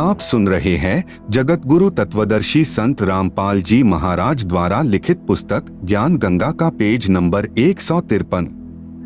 आप सुन रहे हैं जगत गुरु तत्वदर्शी संत रामपाल जी महाराज द्वारा लिखित पुस्तक ज्ञान गंगा का पेज नंबर 153।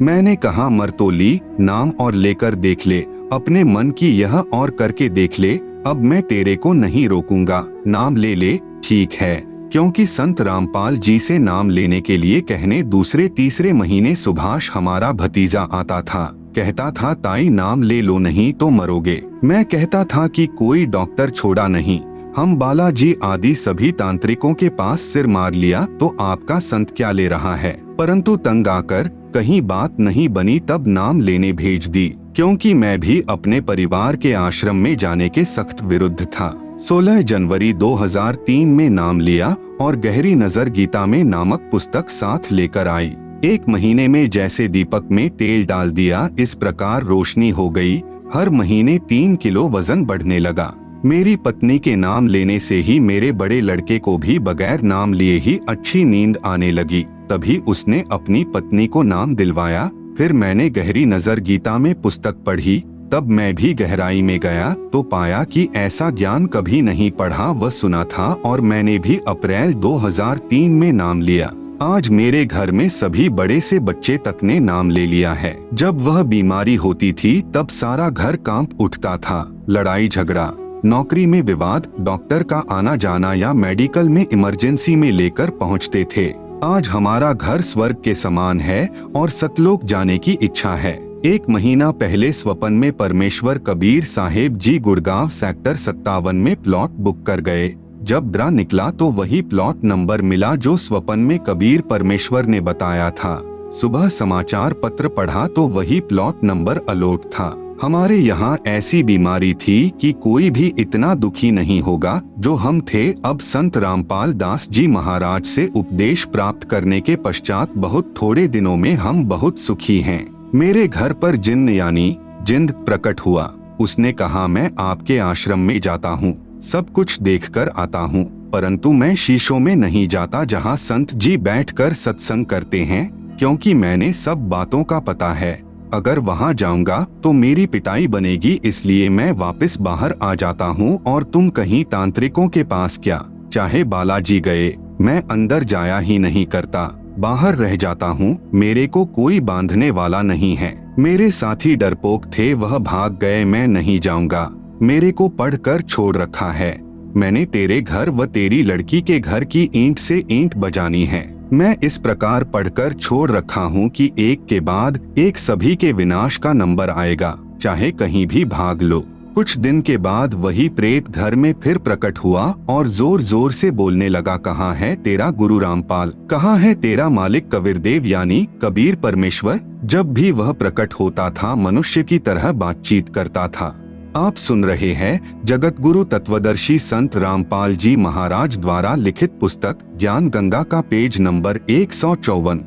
मैंने कहा मरतोली नाम और लेकर देख ले, अपने मन की यह और करके देख ले, अब मैं तेरे को नहीं रोकूंगा, नाम ले ले। ठीक है, क्योंकि संत रामपाल जी से नाम लेने के लिए कहने दूसरे तीसरे महीने सुभाष हमारा भतीजा आता था। कहता था ताई नाम ले लो नहीं तो मरोगे। मैं कहता था कि कोई डॉक्टर छोड़ा नहीं, हम बालाजी आदि सभी तांत्रिकों के पास सिर मार लिया तो आपका संत क्या ले रहा है। परंतु तंग आकर कहीं बात नहीं बनी तब नाम लेने भेज दी, क्योंकि मैं भी अपने परिवार के आश्रम में जाने के सख्त विरुद्ध था। 16 जनवरी 2003 में नाम लिया और गहरी नजर गीता में नामक पुस्तक साथ लेकर आई। 1 महीने में जैसे दीपक में तेल डाल दिया, इस प्रकार रोशनी हो गई। हर महीने 3 किलो वजन बढ़ने लगा। मेरी पत्नी के नाम लेने से ही मेरे बड़े लड़के को भी बगैर नाम लिए ही अच्छी नींद आने लगी। तभी उसने अपनी पत्नी को नाम दिलवाया। फिर मैंने गहरी नजर गीता में पुस्तक पढ़ी, तब मैं भी गहराई में गया तो पाया कि ऐसा ज्ञान कभी नहीं पढ़ा व सुना था, और मैंने भी अप्रैल 2003 में नाम लिया। आज मेरे घर में सभी बड़े से बच्चे तक ने नाम ले लिया है। जब वह बीमारी होती थी तब सारा घर कांप उठता था। लड़ाई झगड़ा, नौकरी में विवाद, डॉक्टर का आना जाना या मेडिकल में इमरजेंसी में लेकर पहुंचते थे। आज हमारा घर स्वर्ग के समान है और सतलोक जाने की इच्छा है। 1 महीना पहले स्वपन में परमेश्वर कबीर साहेब जी गुड़गांव सेक्टर 57 में प्लॉट बुक कर गए। जब द्रा निकला तो वही प्लॉट नंबर मिला जो स्वपन में कबीर परमेश्वर ने बताया था। सुबह समाचार पत्र पढ़ा तो वही प्लॉट नंबर अलॉट था। हमारे यहाँ ऐसी बीमारी थी कि कोई भी इतना दुखी नहीं होगा जो हम थे। अब संत रामपाल दास जी महाराज से उपदेश प्राप्त करने के पश्चात बहुत थोड़े दिनों में हम बहुत सुखी हैं। मेरे घर पर जिन्न यानी जिंद प्रकट हुआ। उसने कहा मैं आपके आश्रम में जाता हूँ, सब कुछ देखकर आता हूँ, परंतु मैं शीशों में नहीं जाता जहाँ संत जी बैठकर सत्संग करते हैं, क्योंकि मैंने सब बातों का पता है। अगर वहाँ जाऊंगा तो मेरी पिटाई बनेगी, इसलिए मैं वापस बाहर आ जाता हूँ। और तुम कहीं तांत्रिकों के पास क्या, चाहे बालाजी गए, मैं अंदर जाया ही नहीं करता, बाहर रह जाता हूँ। मेरे को कोई बांधने वाला नहीं है। मेरे साथी डरपोक थे, वह भाग गए, मैं नहीं जाऊंगा। मेरे को पढ़कर छोड़ रखा है। मैंने तेरे घर व तेरी लड़की के घर की ईंट से ईंट बजानी है। मैं इस प्रकार पढ़कर छोड़ रखा हूँ कि एक के बाद एक सभी के विनाश का नंबर आएगा, चाहे कहीं भी भाग लो। कुछ दिन के बाद वही प्रेत घर में फिर प्रकट हुआ और जोर जोर से बोलने लगा, कहाँ है तेरा गुरु रामपाल, कहाँ है तेरा मालिक कबीरदेव यानी कबीर परमेश्वर। जब भी वह प्रकट होता था मनुष्य की तरह बातचीत करता था। आप सुन रहे हैं जगत गुरु तत्वदर्शी संत रामपाल जी महाराज द्वारा लिखित पुस्तक ज्ञान गंगा का पेज नंबर 154।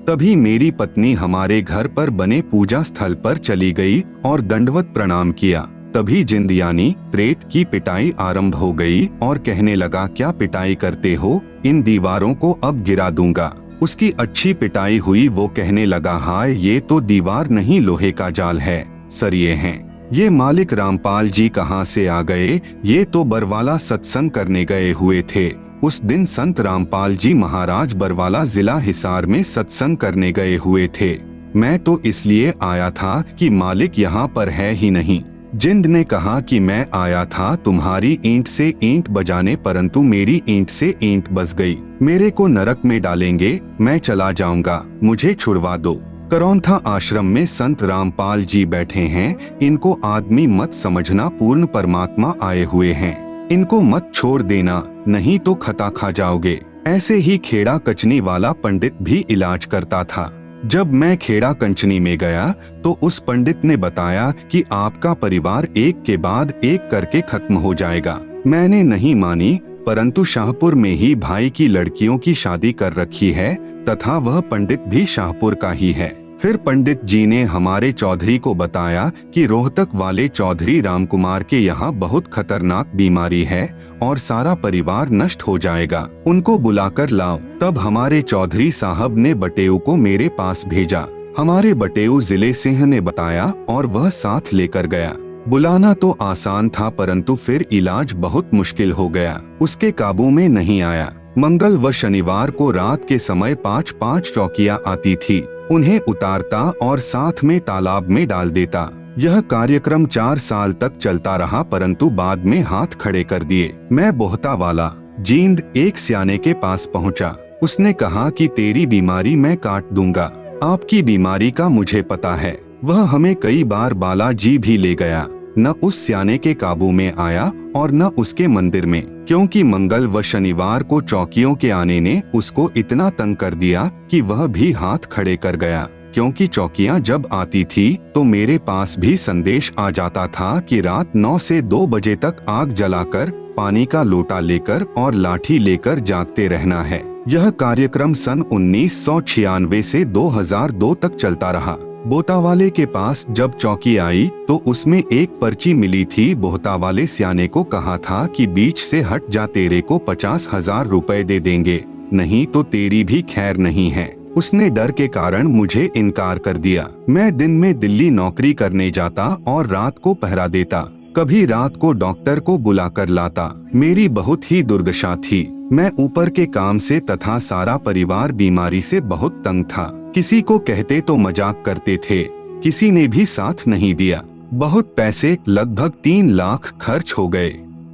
तभी मेरी पत्नी हमारे घर पर बने पूजा स्थल पर चली गई और दंडवत प्रणाम किया। तभी जिंद यानी प्रेत की पिटाई आरंभ हो गई और कहने लगा, क्या पिटाई करते हो, इन दीवारों को अब गिरा दूंगा। उसकी अच्छी पिटाई हुई। वो कहने लगा, हाय ये तो दीवार नहीं लोहे का जाल है, सरिये हैं। ये मालिक रामपाल जी कहाँ से आ गए, ये तो बरवाला सत्संग करने गए हुए थे। उस दिन संत रामपाल जी महाराज बरवाला जिला हिसार में सत्संग करने गए हुए थे। मैं तो इसलिए आया था कि मालिक यहाँ पर है ही नहीं। जिंद ने कहा कि मैं आया था तुम्हारी ईंट से ईंट बजाने, परंतु मेरी ईंट से ईंट बस गई। मेरे को नरक में डालेंगे, मैं चला जाऊंगा, मुझे छुड़वा दो। करौंथा आश्रम में संत रामपाल जी बैठे हैं। इनको आदमी मत समझना, पूर्ण परमात्मा आए हुए हैं। इनको मत छोड़ देना, नहीं तो खता खा जाओगे। ऐसे ही खेड़ा कचनी वाला पंडित भी इलाज करता था। जब मैं खेड़ा कंचनी में गया तो उस पंडित ने बताया कि आपका परिवार एक के बाद एक करके खत्म हो जाएगा। मैंने नहीं मानी, परंतु शाहपुर में ही भाई की लड़कियों की शादी कर रखी है तथा वह पंडित भी शाहपुर का ही है। फिर पंडित जी ने हमारे चौधरी को बताया कि रोहतक वाले चौधरी रामकुमार के यहाँ बहुत खतरनाक बीमारी है और सारा परिवार नष्ट हो जाएगा, उनको बुलाकर लाओ। तब हमारे चौधरी साहब ने बटेऊ को मेरे पास भेजा। हमारे बटेऊ जिले सिंह ने बताया और वह साथ लेकर गया। बुलाना तो आसान था, परंतु फिर इलाज बहुत मुश्किल हो गया। उसके काबू में नहीं आया। मंगल व शनिवार को रात के समय 5-5 चौकियां आती थी। उन्हें उतारता और साथ में तालाब में डाल देता। यह कार्यक्रम 4 साल तक चलता रहा, परंतु बाद में हाथ खड़े कर दिए। मैं बोहता वाला जींद एक सियाने के पास पहुंचा। उसने कहा कि तेरी बीमारी मैं काट दूंगा। आपकी बीमारी का मुझे पता है। वह हमें कई बार बालाजी भी ले गया। न उस सियाने के काबू में आया और न उसके मंदिर में, क्योंकि मंगल व शनिवार को चौकियों के आने ने उसको इतना तंग कर दिया कि वह भी हाथ खड़े कर गया। क्योंकि चौकियां जब आती थी तो मेरे पास भी संदेश आ जाता था कि रात 9 से 2 बजे तक आग जलाकर, पानी का लोटा लेकर और लाठी लेकर जागते रहना है। यह कार्यक्रम सन 1996 से 2002 तक चलता रहा। बोतावाले के पास जब चौकी आई तो उसमें एक पर्ची मिली थी। बोतावाले सियाने को कहा था कि बीच से हट जा, तेरे को 50,000 रुपए दे देंगे, नहीं तो तेरी भी खैर नहीं है। उसने डर के कारण मुझे इनकार कर दिया। मैं दिन में दिल्ली नौकरी करने जाता और रात को पहरा देता। कभी रात को डॉक्टर को बुलाकर लाता। मेरी बहुत ही दुर्दशा थी। मैं ऊपर के काम से तथा सारा परिवार बीमारी से बहुत तंग था। किसी को कहते तो मजाक करते थे, किसी ने भी साथ नहीं दिया। बहुत पैसे, लगभग 3 लाख खर्च हो गए।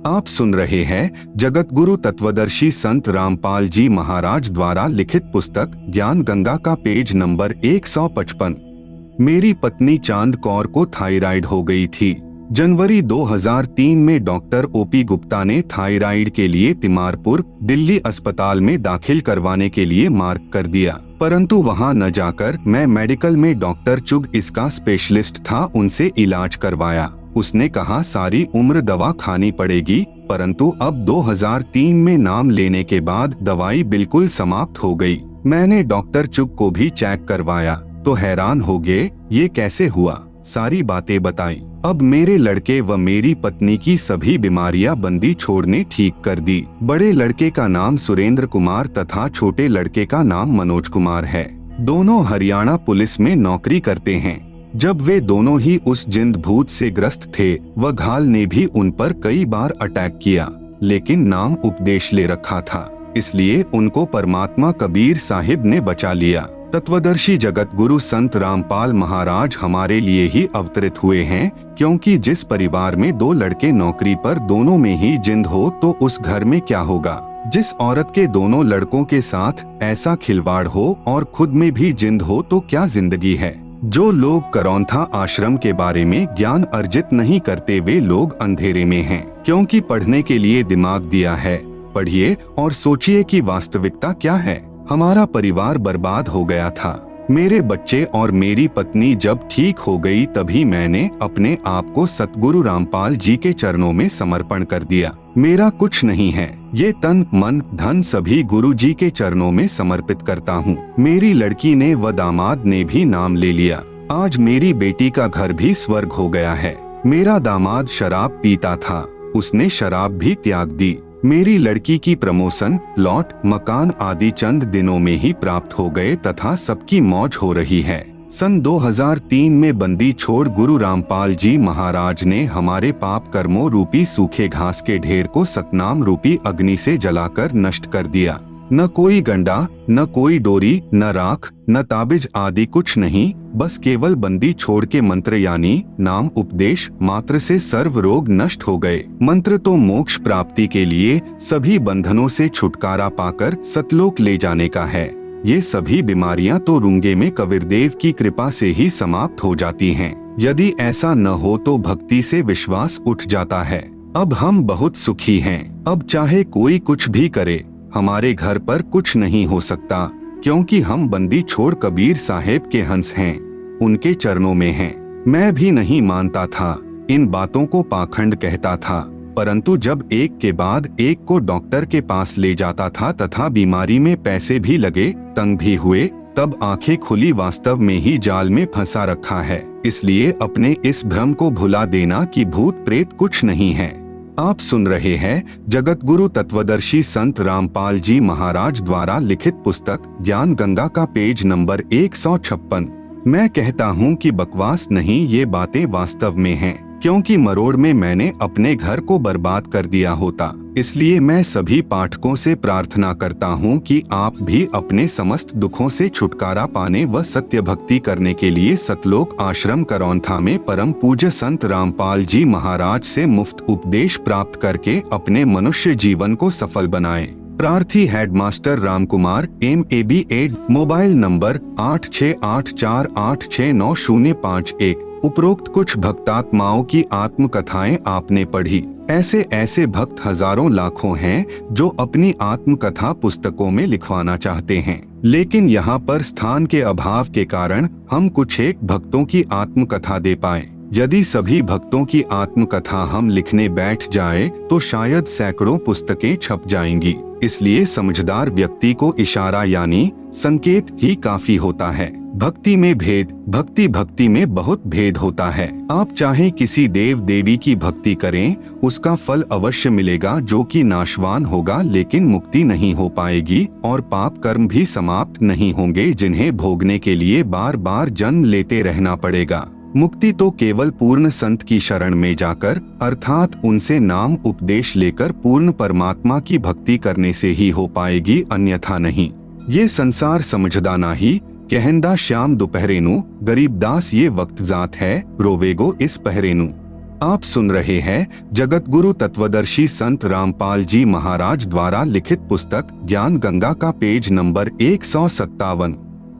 आप सुन रहे हैं जगत गुरु तत्वदर्शी संत रामपाल जी महाराज द्वारा लिखित पुस्तक ज्ञान गंगा का पेज नंबर 155। मेरी पत्नी चांद कौर को थायराइड हो गई थी। जनवरी 2003 में डॉक्टर ओपी गुप्ता ने थायराइड के लिए तिमारपुर दिल्ली अस्पताल में दाखिल करवाने के लिए मार्क कर दिया, परंतु वहां न जाकर मैं मेडिकल में डॉक्टर चुग इसका स्पेशलिस्ट था, उनसे इलाज करवाया। उसने कहा सारी उम्र दवा खानी पड़ेगी, परंतु अब 2003 में नाम लेने के बाद दवाई बिल्कुल समाप्त हो गई। मैंने डॉक्टर चुग को भी चेक करवाया तो हैरान हो गए, ये कैसे हुआ। सारी बातें बताई। अब मेरे लड़के व मेरी पत्नी की सभी बीमारियां बंदी छोड़ने ठीक कर दी। बड़े लड़के का नाम सुरेंद्र कुमार तथा छोटे लड़के का नाम मनोज कुमार है। दोनों हरियाणा पुलिस में नौकरी करते हैं। जब वे दोनों ही उस जिंद भूत से ग्रस्त थे, वह घाल ने भी उन पर कई बार अटैक किया, लेकिन नाम उपदेश ले रखा था, इसलिए उनको परमात्मा कबीर साहिब ने बचा लिया। तत्वदर्शी जगत गुरु संत रामपाल महाराज हमारे लिए ही अवतरित हुए हैं, क्योंकि जिस परिवार में 2 लड़के नौकरी पर दोनों में ही जिंद हो तो उस घर में क्या होगा। जिस औरत के दोनों लड़कों के साथ ऐसा खिलवाड़ हो और खुद में भी जिंद हो तो क्या जिंदगी है। जो लोग करौंथा आश्रम के बारे में ज्ञान अर्जित नहीं करते, वे लोग अंधेरे में हैं, क्योंकि पढ़ने के लिए दिमाग दिया है। पढ़िए और सोचिए कि वास्तविकता क्या है। हमारा परिवार बर्बाद हो गया था। मेरे बच्चे और मेरी पत्नी जब ठीक हो गई तभी मैंने अपने आप को सतगुरु रामपाल जी के चरणों में समर्पण कर दिया। मेरा कुछ नहीं है, ये तन मन धन सभी गुरु जी के चरणों में समर्पित करता हूँ। मेरी लड़की ने व दामाद ने भी नाम ले लिया। आज मेरी बेटी का घर भी स्वर्ग हो गया है। मेरा दामाद शराब पीता था, उसने शराब भी त्याग दी। मेरी लड़की की प्रमोशन, प्लॉट, मकान आदि चंद दिनों में ही प्राप्त हो गए तथा सबकी मौज हो रही है। सन 2003 में बंदी छोड़ गुरु रामपाल जी महाराज ने हमारे पाप कर्मों रूपी सूखे घास के ढेर को सतनाम रूपी अग्नि से जलाकर नष्ट कर दिया। न कोई गंडा, न कोई डोरी, न राख, न ताबिज आदि कुछ नहीं, बस केवल बंदी छोड़ के मंत्र यानी नाम उपदेश मात्र से सर्व रोग नष्ट हो गए। मंत्र तो मोक्ष प्राप्ति के लिए सभी बंधनों से छुटकारा पाकर सतलोक ले जाने का है। ये सभी बीमारियां तो रुंगे में कबीरदेव की कृपा से ही समाप्त हो जाती हैं। यदि ऐसा न हो तो भक्ति से विश्वास उठ जाता है। अब हम बहुत सुखी हैं। अब चाहे कोई कुछ भी करे, हमारे घर पर कुछ नहीं हो सकता, क्योंकि हम बंदी छोड़ कबीर साहेब के हंस हैं, उनके चरणों में हैं। मैं भी नहीं मानता था, इन बातों को पाखंड कहता था, परंतु जब एक के बाद एक को डॉक्टर के पास ले जाता था तथा बीमारी में पैसे भी लगे, तंग भी हुए, तब आंखें खुली वास्तव में ही जाल में फंसा रखा है। इसलिए अपने इस भ्रम को भुला देना कि भूत प्रेत कुछ नहीं है। आप सुन रहे हैं जगत गुरु तत्वदर्शी संत रामपाल जी महाराज द्वारा लिखित पुस्तक ज्ञान गंगा का पेज नंबर 156। मैं कहता हूँ कि बकवास नहीं, ये बातें वास्तव में हैं। क्योंकि मरोड़ में मैंने अपने घर को बर्बाद कर दिया होता। इसलिए मैं सभी पाठकों से प्रार्थना करता हूँ कि आप भी अपने समस्त दुखों से छुटकारा पाने व सत्य भक्ति करने के लिए सतलोक आश्रम करौंथा में परम पूज्य संत रामपाल जी महाराज से मुफ्त उपदेश प्राप्त करके अपने मनुष्य जीवन को सफल बनाएं। प्रार्थी headmaster Ramkumar MAB Ed. Mobile number 8684869051। उपरोक्त कुछ भक्तात्माओं की आत्मकथाएं आपने पढ़ी। ऐसे ऐसे भक्त हजारों लाखों हैं जो अपनी आत्मकथा पुस्तकों में लिखवाना चाहते हैं, लेकिन यहाँ पर स्थान के अभाव के कारण हम कुछ एक भक्तों की आत्मकथा दे पाए। यदि सभी भक्तों की आत्मकथा हम लिखने बैठ जाए तो शायद सैकड़ों पुस्तकें छप जाएंगी। इसलिए समझदार व्यक्ति को इशारा यानी संकेत ही काफी होता है। भक्ति में भेद, भक्ति में बहुत भेद होता है। आप चाहे किसी देव देवी की भक्ति करें, उसका फल अवश्य मिलेगा जो कि नाशवान होगा, लेकिन मुक्ति नहीं हो पाएगी और पाप कर्म भी समाप्त नहीं होंगे जिन्हें भोगने के लिए बार बार जन्म लेते रहना पड़ेगा। मुक्ति तो केवल पूर्ण संत की शरण में जाकर अर्थात उनसे नाम उपदेश लेकर पूर्ण परमात्मा की भक्ति करने से ही हो पाएगी, अन्यथा नहीं। ये संसार समझदा नाही, कहंदा श्याम दोपहरेनु, गरीबदास ये वक्त जात है, रोवेगो इस पहरेनु। आप सुन रहे हैं जगत गुरु तत्वदर्शी संत रामपाल जी महाराज द्वारा लिखित पुस्तक ज्ञान गंगा का पेज नंबर 157।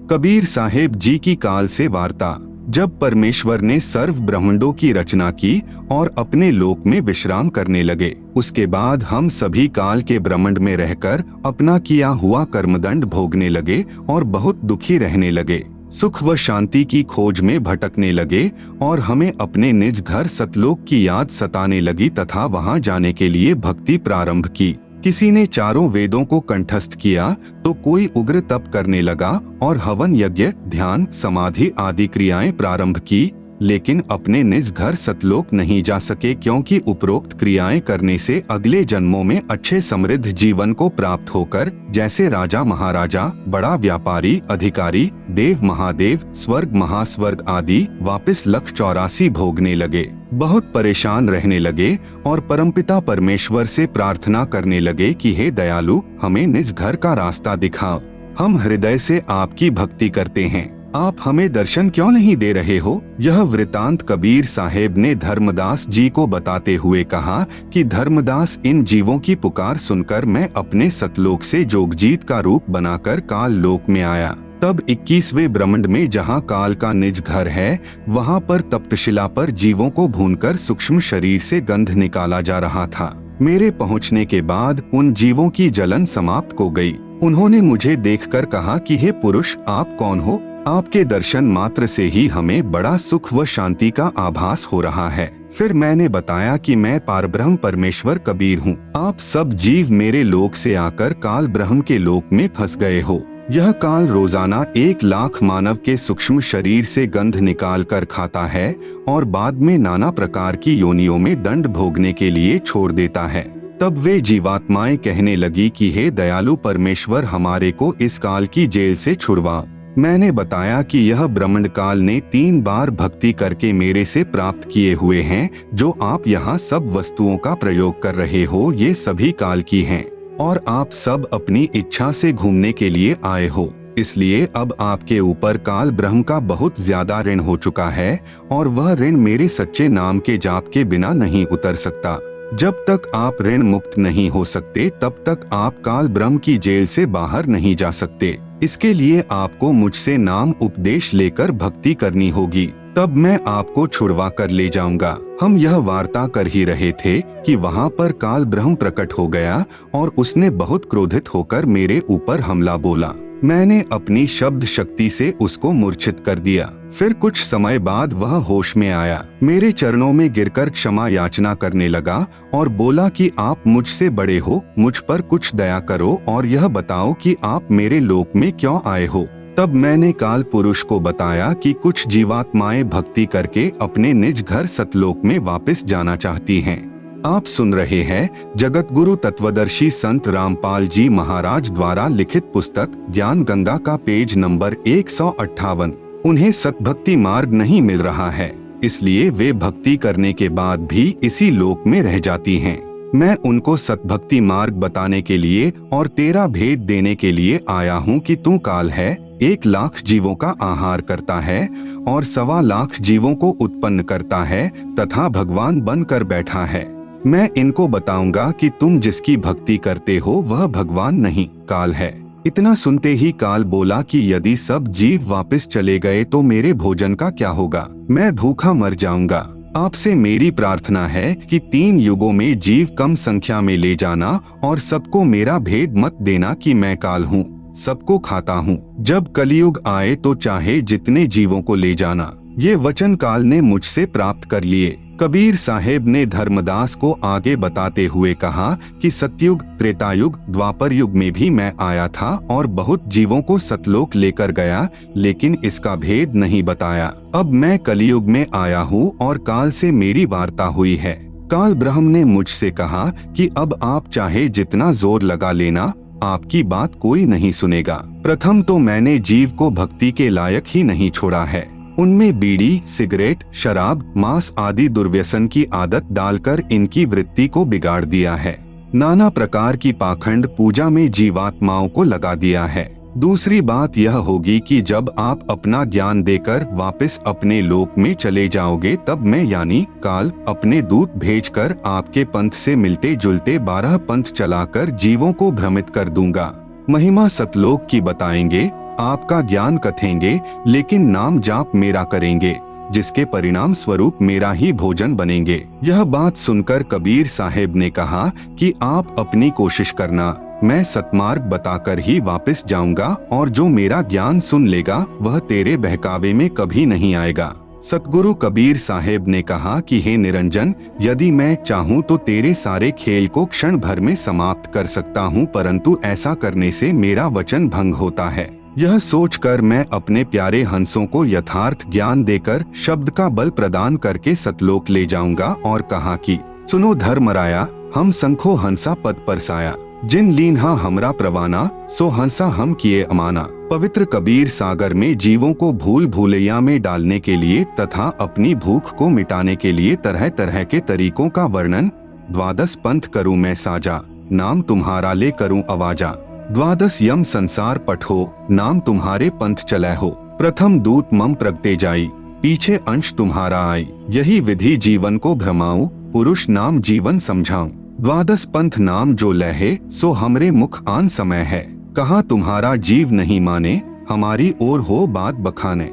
कबीर साहेब जी की काल से वार्ता। जब परमेश्वर ने सर्व ब्रह्मांडों की रचना की और अपने लोक में विश्राम करने लगे, उसके बाद हम सभी काल के ब्रह्मांड में रहकर अपना किया हुआ कर्मदंड भोगने लगे और बहुत दुखी रहने लगे, सुख व शांति की खोज में भटकने लगे और हमें अपने निज घर सतलोक की याद सताने लगी तथा वहां जाने के लिए भक्ति प्रारंभ की। किसी ने चारों वेदों को कंठस्थ किया तो कोई उग्र तप करने लगा और हवन यज्ञ ध्यान समाधि आदि क्रियाएं प्रारंभ की, लेकिन अपने निज घर सतलोक नहीं जा सके, क्योंकि उपरोक्त क्रियाएं करने से अगले जन्मों में अच्छे समृद्ध जीवन को प्राप्त होकर जैसे राजा महाराजा, बड़ा व्यापारी, अधिकारी, देव महादेव, स्वर्ग महास्वर्ग आदि वापस लख 84 भोगने लगे। बहुत परेशान रहने लगे और परमपिता परमेश्वर से प्रार्थना करने लगे कि हे दयालु, हमें निज घर का रास्ता दिखाओ। हम हृदय से आपकी भक्ति करते हैं, आप हमें दर्शन क्यों नहीं दे रहे हो? यह वृतांत कबीर साहेब ने धर्मदास जी को बताते हुए कहा कि धर्मदास, इन जीवों की पुकार सुनकर मैं अपने सतलोक से जोगजीत का रूप बनाकर काल लोक में आया। तब 21वें ब्रह्मांड में जहाँ काल का निज घर है, वहाँ पर तप्तशिला पर जीवों को भूनकर सूक्ष्म शरीर से गंध निकाला जा रहा था। मेरे पहुँचने के बाद उन जीवों की जलन समाप्त हो गई। उन्होंने मुझे देखकर कहा कि हे पुरुष, आप कौन हो? आपके दर्शन मात्र से ही हमें बड़ा सुख व शांति का आभास हो रहा है। फिर मैंने बताया कि मैं पारब्रह्म परमेश्वर कबीर हूँ। आप सब जीव मेरे लोक से आकर काल ब्रह्म के लोक में फंस गए हो। यह काल रोजाना 1 लाख मानव के सूक्ष्म शरीर से गंध निकाल कर खाता है और बाद में नाना प्रकार की योनियों में दंड भोगने के लिए छोड़ देता है। तब वे जीवात्माएं कहने लगी कि हे दयालु परमेश्वर, हमारे को इस काल की जेल से छुड़वाओ। मैंने बताया कि यह ब्रह्मांड काल ने 3 बार भक्ति करके मेरे से प्राप्त किए हुए हैं। जो आप यहाँ सब वस्तुओं का प्रयोग कर रहे हो, ये सभी काल की हैं और आप सब अपनी इच्छा से घूमने के लिए आए हो। इसलिए अब आपके ऊपर काल ब्रह्म का बहुत ज्यादा ऋण हो चुका है और वह ऋण मेरे सच्चे नाम के जाप के बिना नहीं उतर सकता। जब तक आप ऋण मुक्त नहीं हो सकते, तब तक आप काल ब्रह्म की जेल से बाहर नहीं जा सकते। इसके लिए आपको मुझसे नाम उपदेश लेकर भक्ति करनी होगी, तब मैं आपको छुड़वा कर ले जाऊंगा। हम यह वार्ता कर ही रहे थे कि वहाँ पर काल ब्रह्म प्रकट हो गया और उसने बहुत क्रोधित होकर मेरे ऊपर हमला बोला। मैंने अपनी शब्द शक्ति से उसको मूर्छित कर दिया। फिर कुछ समय बाद वह होश में आया, मेरे चरणों में गिरकर क्षमा याचना करने लगा और बोला कि आप मुझसे बड़े हो, मुझ पर कुछ दया करो और यह बताओ कि आप मेरे लोक में क्यों आए हो। तब मैंने काल पुरुष को बताया कि कुछ जीवात्माएं भक्ति करके अपने निज घर सतलोक में वापस जाना चाहती हैं। आप सुन रहे हैं जगत गुरु तत्वदर्शी संत रामपाल जी महाराज द्वारा लिखित पुस्तक ज्ञान गंगा का पेज नंबर 158। उन्हें सतभक्ति मार्ग नहीं मिल रहा है। इसलिए वे भक्ति करने के बाद भी इसी लोक में रह जाती हैं। मैं उनको सतभक्ति मार्ग बताने के लिए और तेरा भेद देने के लिए आया हूँ कि तू काल है, 1,00,000 जीवों का आहार करता है और 1,25,00,000 जीवों को उत्पन्न करता है तथा भगवान बनकर बैठा है। मैं इनको बताऊंगा कि तुम जिसकी भक्ति करते हो वह भगवान नहीं, काल है। इतना सुनते ही काल बोला कि यदि सब जीव वापस चले गए तो मेरे भोजन का क्या होगा? मैं भूखा मर जाऊंगा। आपसे मेरी प्रार्थना है कि 3 युगों में जीव कम संख्या में ले जाना और सबको मेरा भेद मत देना कि मैं काल हूँ, सबको खाता हूँ। जब कलयुग आए तो चाहे जितने जीवों को ले जाना। ये वचन काल ने मुझसे प्राप्त कर लिए। कबीर साहेब ने धर्मदास को आगे बताते हुए कहा कि सतयुग, त्रेतायुग, द्वापर युग में भी मैं आया था और बहुत जीवों को सतलोक लेकर गया, लेकिन इसका भेद नहीं बताया। अब मैं कलयुग में आया हूँ और काल से मेरी वार्ता हुई है। काल ब्रह्म ने मुझसे कहा कि अब आप चाहे जितना जोर लगा लेना, आपकी बात कोई नहीं सुनेगा। प्रथम तो मैंने जीव को भक्ति के लायक ही नहीं छोड़ा है। उनमें बीड़ी, सिगरेट, शराब, मांस आदि दुर्व्यसन की आदत डालकर इनकी वृत्ति को बिगाड़ दिया है। नाना प्रकार की पाखंड पूजा में जीवात्माओं को लगा दिया है। दूसरी बात यह होगी कि जब आप अपना ज्ञान देकर वापस अपने लोक में चले जाओगे तब मैं यानी काल अपने दूत भेजकर आपके पंथ से मिलते जुलते 12 पंथ चलाकर जीवों को भ्रमित कर दूंगा। महिमा सतलोक की बताएंगे, आपका ज्ञान कथेंगे, लेकिन नाम जाप मेरा करेंगे, जिसके परिणाम स्वरूप मेरा ही भोजन बनेंगे। यह बात सुनकर कबीर साहेब ने कहा कि आप अपनी कोशिश करना, मैं सतमार्ग बताकर ही वापस जाऊंगा और जो मेरा ज्ञान सुन लेगा वह तेरे बहकावे में कभी नहीं आएगा। सतगुरु कबीर साहेब ने कहा कि हे निरंजन, यदि मैं चाहूँ तो तेरे सारे खेल को क्षण भर में समाप्त कर सकता हूँ, परंतु ऐसा करने से मेरा वचन भंग होता है। यह सोचकर मैं अपने प्यारे हंसों को यथार्थ ज्ञान देकर शब्द का बल प्रदान करके सतलोक ले जाऊंगा और कहा कि सुनो धर्मराया, हम संखो हंसा पद परसाया, जिन लीन्हा हमरा प्रवाना, सो हंसा हम किए अमाना। पवित्र कबीर सागर में जीवों को भूल भूलैया में डालने के लिए तथा अपनी भूख को मिटाने के लिए तरह तरह के तरीकों का वर्णन। 12 पंथ करूं मैं साजा, नाम तुम्हारा ले करूं आवाजा। 12 यम संसार पठो, नाम तुम्हारे पंथ चलै हो। प्रथम दूत मम प्रगटे जाई, पीछे अंश तुम्हारा आई। यही विधि जीवन को भ्रमाऊं, पुरुष नाम जीवन समझाऊं। 12 पंथ नाम जो लहे, सो हमरे मुख आन समय है। कहा तुम्हारा जीव नहीं माने, हमारी ओर हो बात बखाने।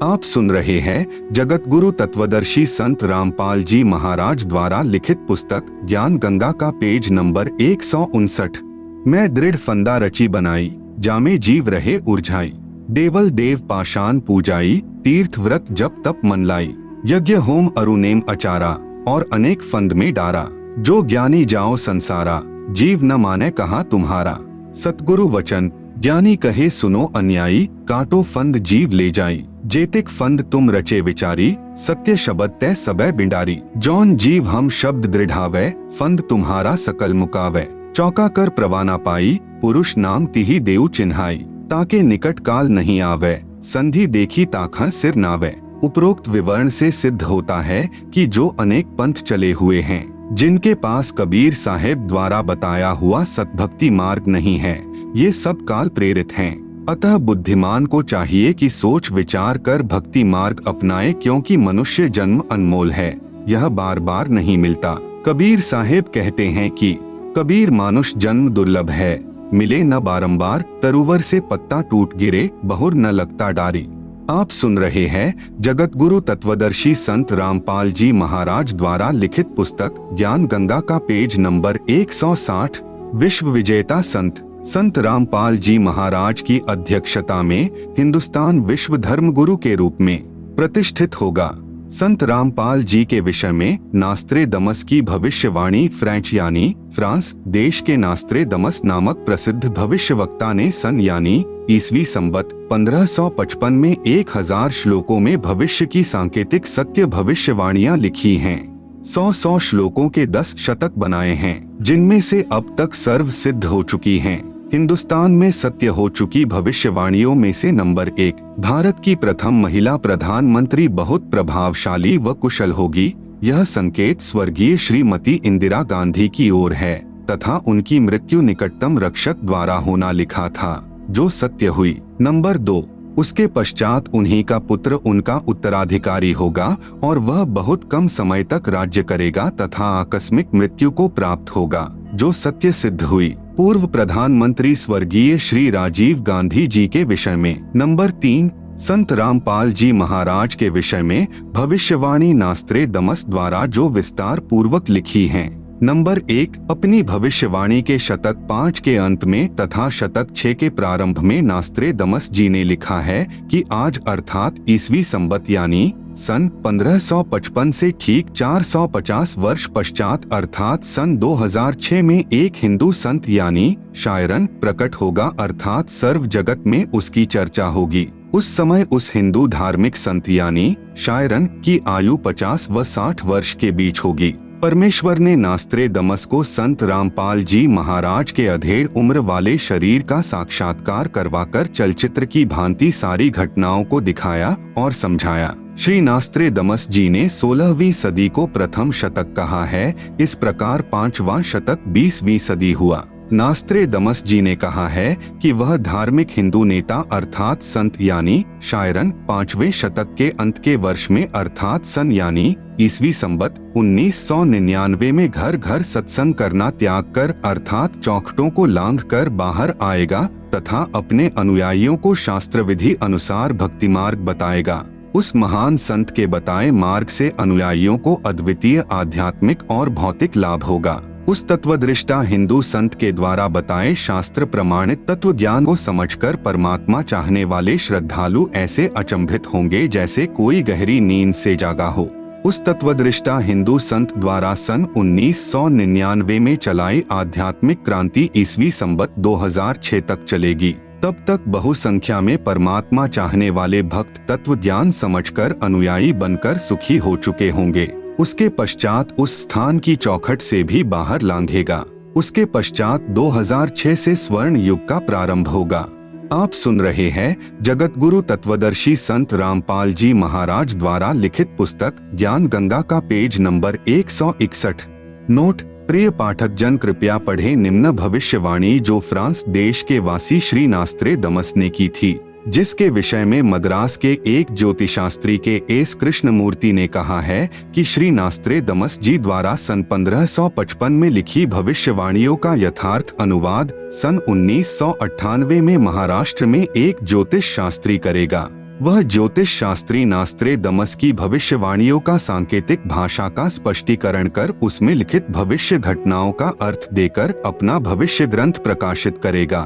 आप सुन रहे हैं जगत गुरु तत्वदर्शी संत रामपाल जी महाराज द्वारा लिखित पुस्तक ज्ञान गंगा का पेज नंबर 159। मैं दृढ़ फंदा रची बनाई, जामे जीव रहे उर्झाई। देवल देव पाषाण पूजाई, तीर्थ व्रत जप तप मन लाई। यज्ञ होम अरुनेम अचारा, और अनेक फंद में डारा। जो ज्ञानी जाओ संसारा, जीव न माने कहा तुम्हारा। सतगुरु वचन, ज्ञानी कहे सुनो अन्यायी, काटो फंद जीव ले जाई। जेतिक फंद तुम रचे विचारी, सत्य शब्द तय सबे बिंडारी। जौन जीव हम शब्द दृढ़ावे, फंद तुम्हारा सकल मुकावे। चौका कर प्रवाना पाई, पुरुष नाम तिही देव चिन्हाई। ताके निकट काल नहीं आवे, संधि देखी ताखा सिर नावे। उपरोक्त विवरण से सिद्ध होता है कि जो अनेक पंथ चले हुए हैं, जिनके पास कबीर साहेब द्वारा बताया हुआ सतभक्ति मार्ग नहीं है, ये सब काल प्रेरित हैं। अतः बुद्धिमान को चाहिए कि सोच विचार कर भक्ति मार्ग अपनाए, क्योंकि मनुष्य जन्म अनमोल है, यह बार बार नहीं मिलता। कबीर साहेब कहते हैं कि कबीर मानुष जन्म दुर्लभ है, मिले न बारंबार। तरुवर से पत्ता टूट गिरे, बहुर न लगता डारी। आप सुन रहे हैं जगत गुरु तत्वदर्शी संत रामपाल जी महाराज द्वारा लिखित पुस्तक ज्ञान गंगा का पेज नंबर 160। विश्व विजेता संत रामपाल जी महाराज की अध्यक्षता में हिंदुस्तान विश्व धर्म गुरु के रूप में प्रतिष्ठित होगा। संत रामपाल जी के विषय में नास्त्रेदमस की भविष्यवाणी फ्रेंच यानी फ्रांस देश के नास्त्रेदमस नामक प्रसिद्ध भविष्यवक्ता ने सन यानी ईसवी संबत 1555 में 1000 श्लोकों में भविष्य की सांकेतिक सत्य भविष्यवाणियां लिखी हैं। 100 श्लोकों के 10 शतक बनाए हैं, जिनमें से अब तक सर्व सिद्ध हो चुकी हैं। हिंदुस्तान में सत्य हो चुकी भविष्यवाणियों में से नंबर 1, भारत की प्रथम महिला प्रधानमंत्री बहुत प्रभावशाली व कुशल होगी। यह संकेत स्वर्गीय श्रीमती इंदिरा गांधी की ओर है तथा उनकी मृत्यु निकटतम रक्षक द्वारा होना लिखा था, जो सत्य हुई। नंबर 2, उसके पश्चात उन्हीं का पुत्र उनका उत्तराधिकारी होगा और वह बहुत कम समय तक राज्य करेगा तथा आकस्मिक मृत्यु को प्राप्त होगा, जो सत्य सिद्ध हुई। पूर्व प्रधानमंत्री स्वर्गीय श्री राजीव गांधी जी के विषय में। नंबर 3, संत रामपाल जी महाराज के विषय में भविष्यवाणी नास्त्रेदमस द्वारा जो विस्तार पूर्वक लिखी है। नंबर 1, अपनी भविष्यवाणी के शतक 5 के अंत में तथा शतक 6 के प्रारंभ में नास्त्रेदमस जी ने लिखा है कि आज अर्थात ईसवी संबत यानी सन 1555 से ठीक 450 वर्ष पश्चात अर्थात सन 2006 में एक हिंदू संत यानी शायरन प्रकट होगा, अर्थात सर्व जगत में उसकी चर्चा होगी। उस समय उस हिंदू धार्मिक संत यानी शायरन की आयु 50 व 60 वर्ष के बीच होगी। परमेश्वर ने नास्त्रेदमस को संत रामपाल जी महाराज के अधेड़ उम्र वाले शरीर का साक्षात्कार करवाकर चलचित्र की भांति सारी घटनाओं को दिखाया और समझाया। श्री नास्त्रेदमस जी ने 16वीं सदी को प्रथम शतक कहा है, इस प्रकार 5वां शतक 20वीं सदी हुआ। नास्त्रेदमस जी ने कहा है कि वह धार्मिक हिंदू नेता अर्थात संत यानी शायरन 5वें शतक के अंत के वर्ष में अर्थात सन यानी ईसवी संबत 1999 में घर घर सत्संग करना त्याग कर अर्थात चौखटों को लांघ कर बाहर आएगा तथा अपने अनुयायियों को शास्त्र विधि अनुसार भक्ति मार्ग बताएगा। उस महान संत के बताए मार्ग से अनुयायियों को अद्वितीय आध्यात्मिक और भौतिक लाभ होगा। उस तत्वदृष्टा हिंदू संत के द्वारा बताए शास्त्र प्रमाणित तत्व ज्ञान को समझकर परमात्मा चाहने वाले श्रद्धालु ऐसे अचंभित होंगे जैसे कोई गहरी नींद से जागा हो। उस तत्वदृष्टा हिंदू संत द्वारा सन 1999 में चलाई आध्यात्मिक क्रांति ईसवी संबत 2006 तक चलेगी। तब तक बहुसंख्या में परमात्मा चाहने वाले भक्त तत्व ज्ञान समझकर अनुयायी बनकर सुखी हो चुके होंगे। उसके पश्चात उस स्थान की चौखट से भी बाहर लांघेगा। उसके पश्चात 2006 से स्वर्ण युग का प्रारंभ होगा। आप सुन रहे हैं जगत गुरु तत्वदर्शी संत रामपाल जी महाराज द्वारा लिखित पुस्तक ज्ञान गंगा का पेज नंबर 161। नोट: प्रिय पाठक जन, कृपया पढ़ें निम्न भविष्यवाणी जो फ्रांस देश के वासी श्री नास्त्रेदमस ने की थी, जिसके विषय में मद्रास के एक ज्योतिशास्त्री के एस कृष्णमूर्ति ने कहा है कि श्री नास्त्रेदमस जी द्वारा सन 1555 में लिखी भविष्यवाणियों का यथार्थ अनुवाद सन 1998 में महाराष्ट्र में एक ज्योतिष शास्त्री करेगा। वह ज्योतिष शास्त्री नास्त्रेदमस की भविष्यवाणियों का सांकेतिक भाषा का स्पष्टीकरण कर उसमें लिखित भविष्य घटनाओं का अर्थ देकर अपना भविष्य ग्रंथ प्रकाशित करेगा।